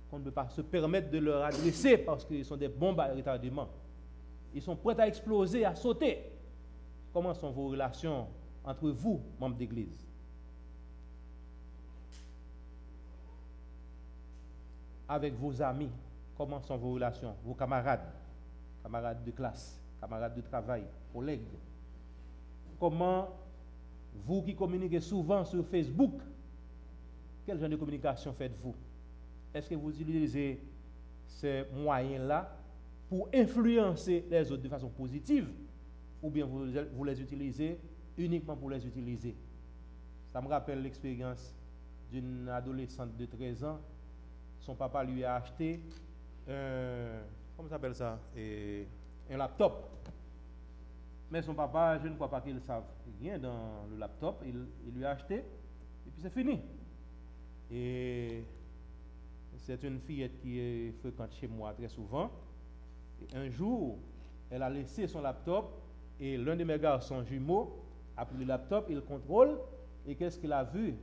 S5: qu'on ne peut pas se permettre de leur adresser parce qu'ils sont des bombes à retardement. Ils sont prêts à exploser, à sauter. Comment sont vos relations entre vous, membres d'Église? Avec vos amis, comment sont vos relations? Vos camarades de classe, camarades de travail, collègues. Comment vous qui communiquez souvent sur Facebook, quel genre de communication faites-vous? Est-ce que vous utilisez ces moyens-là pour influencer les autres de façon positive ou bien vous les utilisez uniquement pour les utiliser? Ça me rappelle l'expérience d'une adolescente de 13 ans. Son papa lui a acheté comment s'appelle ça? Un laptop. Mais son papa, je ne crois pas qu'il sache rien dans le laptop. Il lui a acheté et puis c'est fini. Et c'est une fillette qui fréquente chez moi très souvent. Et un jour, elle a laissé son laptop et l'un de mes garçons jumeaux a pris le laptop, il le contrôle et qu'est-ce qu'il a vu?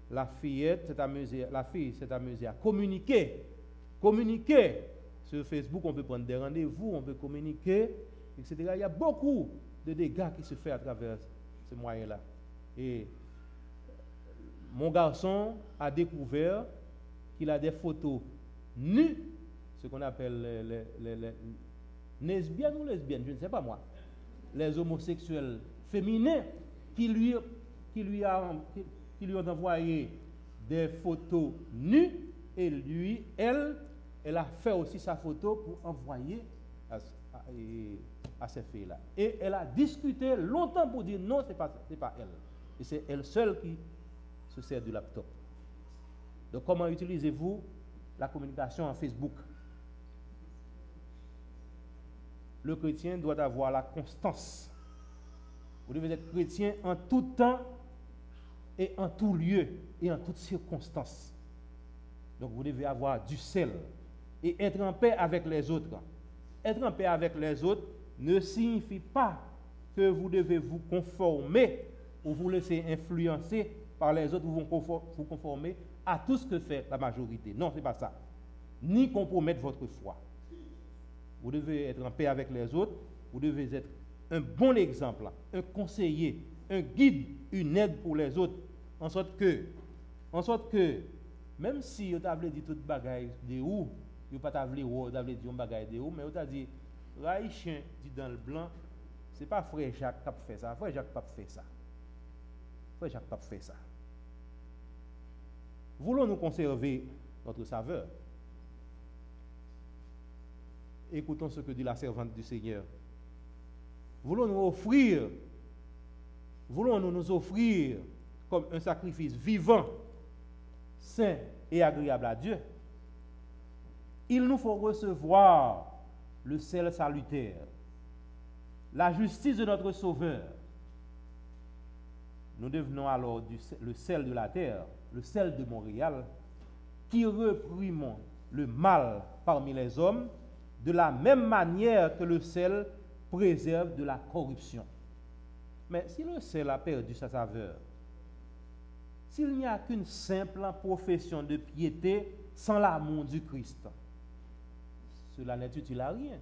S5: La fille s'est amusée à communiquer sur Facebook. On peut prendre des rendez-vous, on peut communiquer, etc. Il y a beaucoup de dégâts qui se font à travers ce moyen-là. Et mon garçon a découvert qu'il a des photos nues, ce qu'on appelle les lesbiennes ou lesbiennes, je ne sais pas moi, les homosexuels féminins qui lui ont envoyé des photos nues et elle a fait aussi sa photo pour envoyer à ces filles-là. Et elle a discuté longtemps pour dire non, c'est pas elle. Et c'est elle seule qui se sert du laptop. Donc comment utilisez-vous la communication en Facebook? Le chrétien doit avoir la constance. Vous devez être chrétien en tout temps et en tout lieu et en toutes circonstances. Donc vous devez avoir du sel et être en paix avec les autres. Être en paix avec les autres ne signifie pas que vous devez vous conformer ou vous laisser influencer par les autres, vous vous conformer à tout ce que fait la majorité. Non, ce n'est pas ça. Ni compromettre votre foi. Vous devez être en paix avec les autres, vous devez être un bon exemple, un conseiller, un guide, une aide pour les autres, en sorte que même si vous avez dit toute bagaille de où, vous pas avez dit une bagaille de où, mais vous avez dit, Raïchien dit dans le blanc, c'est pas frère Jacques qui a fait ça, frère Jacques n'a pas fait ça. Frère Jacques n'a pas fait ça. Voulons-nous conserver notre saveur? Écoutons ce que dit la servante du Seigneur. Voulons-nous nous offrir comme un sacrifice vivant, saint et agréable à Dieu? Il nous faut recevoir le sel salutaire, la justice de notre Sauveur. Nous devenons alors le sel de la terre, le sel de Montréal, qui réprimons le mal parmi les hommes de la même manière que le sel préserve de la corruption. Mais si le sel a perdu sa saveur, s'il n'y a qu'une simple profession de piété sans l'amour du Christ, cela n'est utile à rien.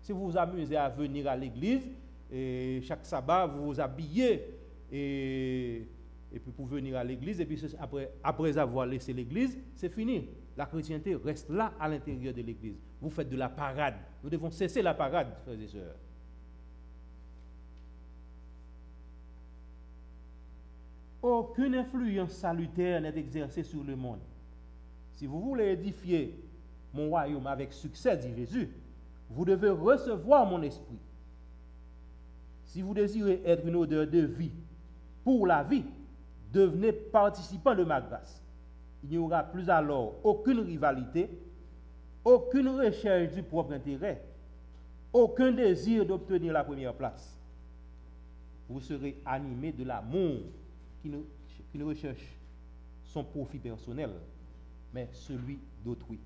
S5: Si vous vous amusez à venir à l'église, et chaque sabbat, vous vous habillez, et puis pour venir à l'église, et puis après avoir laissé l'église, c'est fini. La chrétienté reste là à l'intérieur de l'église. Vous faites de la parade. Nous devons cesser la parade, frères et sœurs. Aucune influence salutaire n'est exercée sur le monde. Si vous voulez édifier mon royaume avec succès, dit Jésus, vous devez recevoir mon esprit. Si vous désirez être une odeur de vie pour la vie, devenez participant de ma grâce. Il n'y aura plus alors aucune rivalité, aucune recherche du propre intérêt, aucun désir d'obtenir la première place. Vous serez animé de l'amour qui ne recherche son profit personnel, mais celui d'autrui.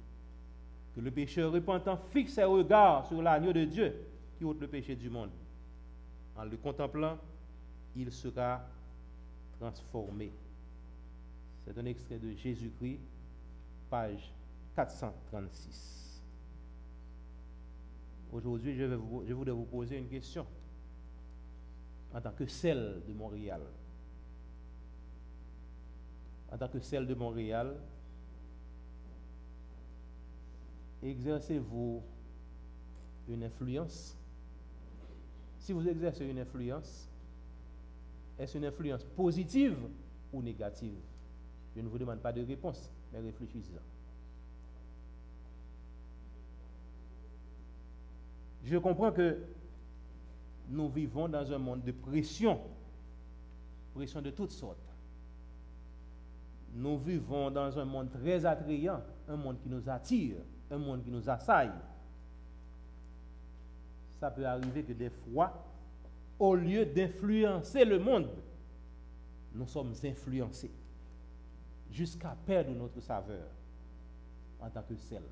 S5: Que le pécheur repentant fixe ses regards sur l'agneau de Dieu qui ôte le péché du monde. En le contemplant, il sera transformé. C'est un extrait de Jésus-Christ, page 436. Aujourd'hui, je voudrais vous poser une question en tant que sel de Montréal. En tant que sel de Montréal, exercez-vous une influence? Si vous exercez une influence, est-ce une influence positive ou négative? Je ne vous demande pas de réponse, mais réfléchissez-y. Je comprends que nous vivons dans un monde de pression de toutes sortes. Nous vivons dans un monde très attrayant, un monde qui nous attire, un monde qui nous assaille. Ça peut arriver que des fois, au lieu d'influencer le monde, nous sommes influencés jusqu'à perdre notre saveur en tant que sel.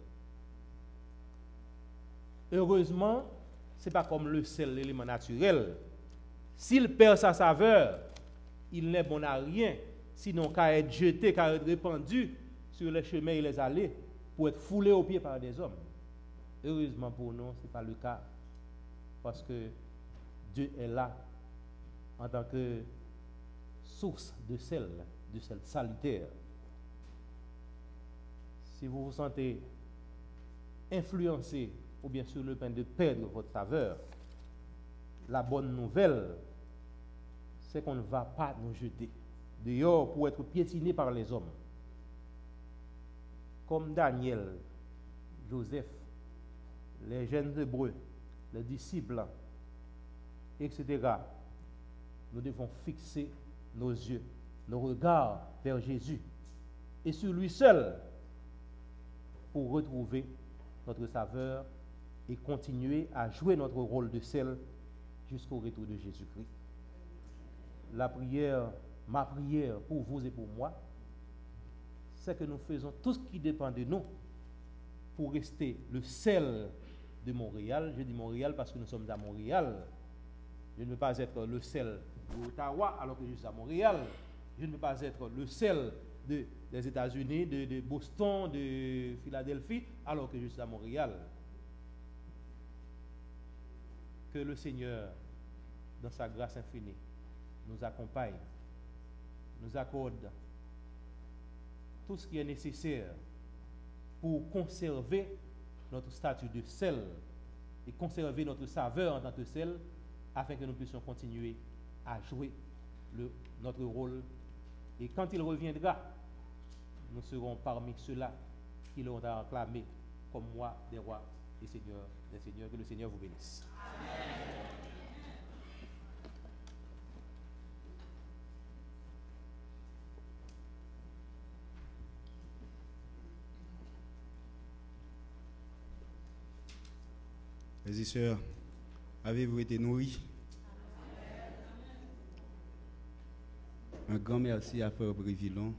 S5: Heureusement, ce n'est pas comme le sel, l'élément naturel. S'il perd sa saveur, il n'est bon à rien, sinon qu'à être jeté, qu'à être répandu sur les chemins et les allées pour être foulé aux pieds par des hommes. Heureusement pour nous, ce n'est pas le cas, parce que Dieu est là en tant que source de sel salutaire. Si vous vous sentez influencé ou bien sur le point de perdre votre saveur, la bonne nouvelle, c'est qu'on ne va pas nous jeter dehors pour être piétiné par les hommes. Comme Daniel, Joseph, les jeunes hébreux, les disciples, etc. Nous devons fixer nos yeux, nos regards vers Jésus et sur lui seul pour retrouver notre saveur et continuer à jouer notre rôle de sel jusqu'au retour de Jésus-Christ. La prière ma prière pour vous et pour moi, c'est que nous faisons tout ce qui dépend de nous pour rester le sel de Montréal. Je dis Montréal parce que nous sommes à Montréal. Je ne veux pas être le sel d'Ottawa alors que je suis à Montréal. Je ne veux pas être le sel des États-Unis, de Boston, de Philadelphie alors que je suis à Montréal. Que le Seigneur, dans sa grâce infinie, nous accompagne, nous accorde tout ce qui est nécessaire pour conserver notre statut de sel et conserver notre saveur en tant que sel, afin que nous puissions continuer à jouer notre rôle. Et quand il reviendra, nous serons parmi ceux-là qui l'ont acclamé comme moi des rois et seigneurs des seigneurs. Que le Seigneur vous bénisse. Amen.
S6: Frères et sœurs, avez-vous été nourris? Un grand merci à Frère Brévillon.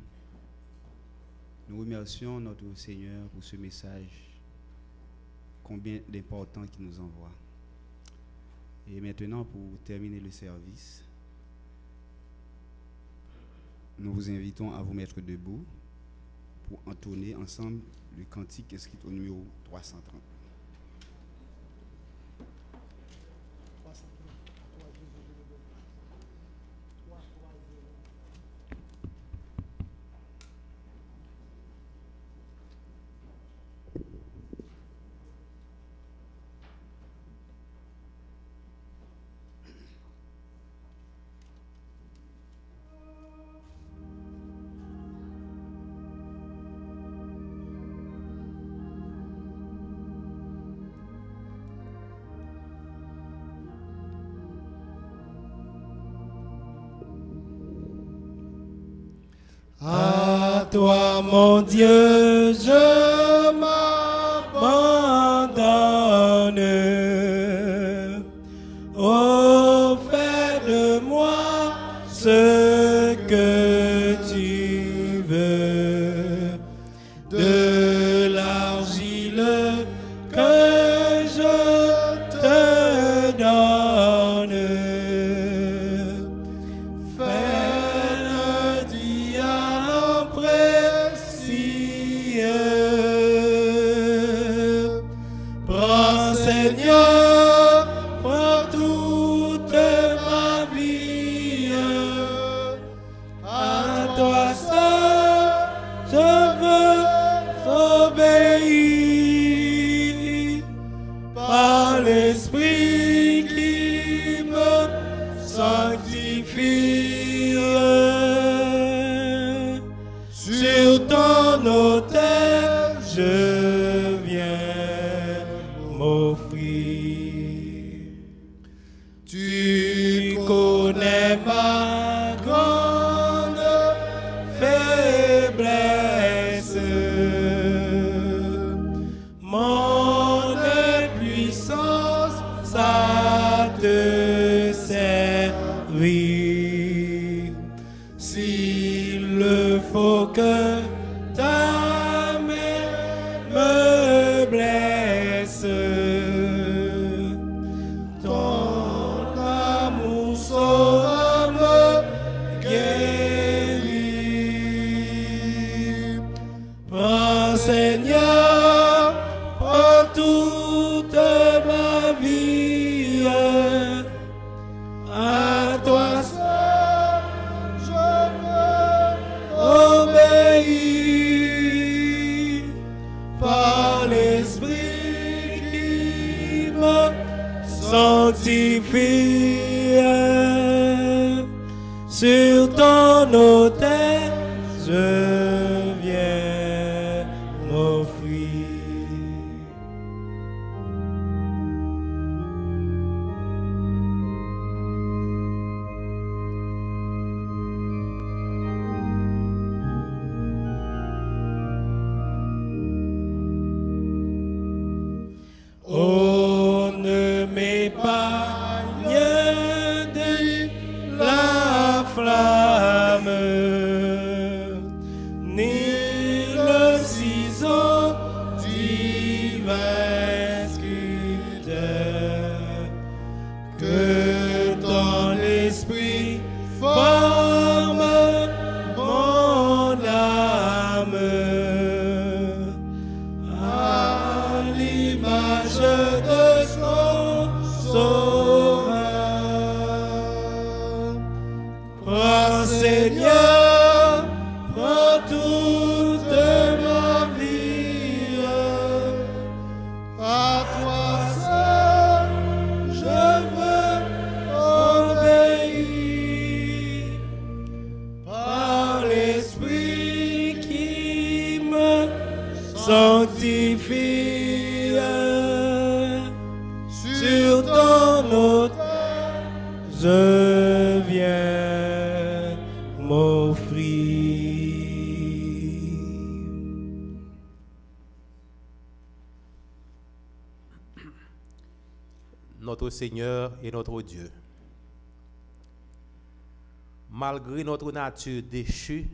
S6: Nous remercions notre Seigneur pour ce message combien d'important qu'il nous envoie. Et maintenant, pour terminer le service, nous vous invitons à vous mettre debout pour entonner ensemble le cantique inscrit au numéro 330.
S3: À toi, mon Dieu, je m'abandonne. Oh, fais de moi ce que tu veux, de l'argile que je te donne. Sur ton autel, je viens m'offrir. toute ma vie.
S4: À toi seul,
S3: Je veux obéir par l'Esprit qui me sanctifie. Sur ton autel, je viens m'offrir.
S5: Notre Seigneur et notre Dieu, malgré notre nature déchue,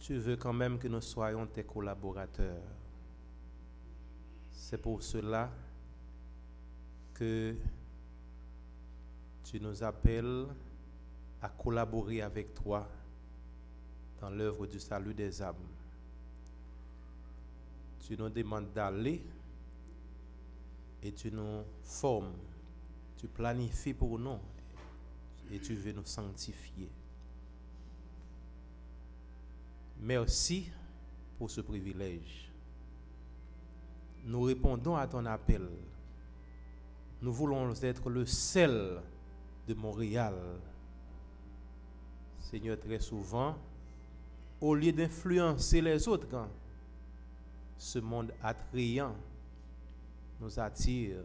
S5: tu veux quand même que nous soyons tes collaborateurs. C'est pour cela que tu nous appelles à collaborer avec toi dans l'œuvre du salut des âmes. Tu nous demandes d'aller et tu nous formes, tu planifies pour nous et tu veux nous sanctifier. Merci pour ce privilège. Nous répondons à ton appel. Nous voulons être le sel de Montréal. Seigneur, très souvent, au lieu d'influencer les autres, quand ce monde attrayant nous attire,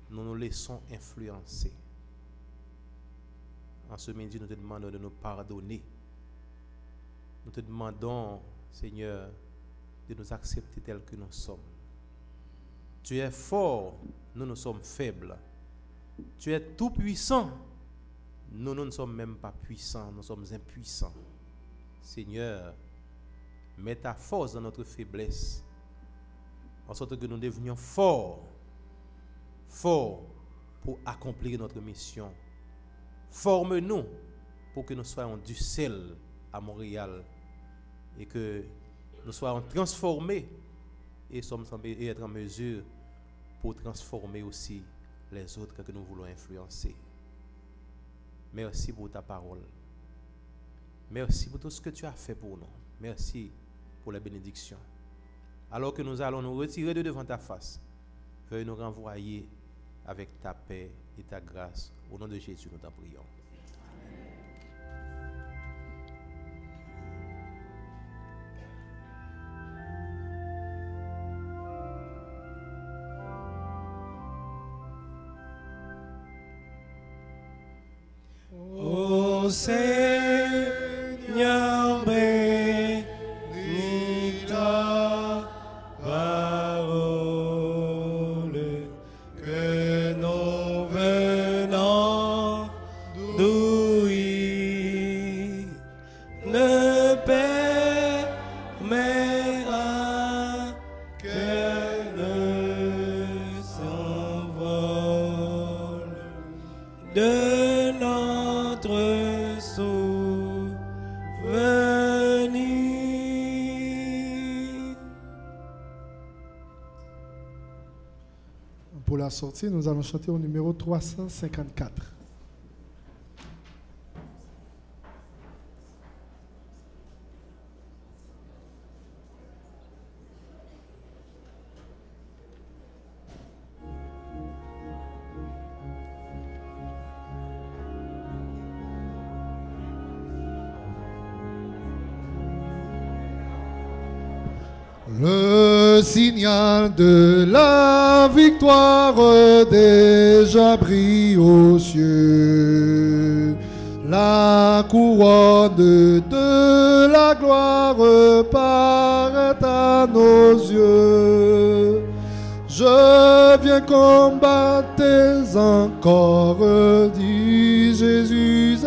S5: nous nous laissons influencer. En ce midi, nous te demandons de nous pardonner. Nous te demandons, Seigneur, de nous accepter tels que nous sommes. Tu es fort, nous sommes faibles. Tu es tout puissant, nous ne sommes même pas puissants, nous sommes impuissants. Seigneur, mets ta force dans notre faiblesse, en sorte que nous devenions forts pour accomplir notre mission. Forme-nous pour que nous soyons du sel à Montréal et que nous soyons transformés et être en mesure pour transformer aussi les autres que nous voulons influencer. Merci pour ta parole. Merci pour tout ce que tu as fait pour nous. Merci pour les bénédictions. Alors que nous allons nous retirer de devant ta face, veuille nous renvoyer avec ta paix et ta grâce. Au nom de Jésus, nous t'en prions.
S3: Ô Seigneur, bénis ta parole, que nous venons d'ouïr ne permettra que ne s'envole de notre souvenir.
S2: Pour la sortie, nous allons chanter au numéro 354.
S4: le signal de la victoire déjà brille aux cieux. La couronne de la gloire paraît à nos yeux. Je viens combattre encore, dit Jésus.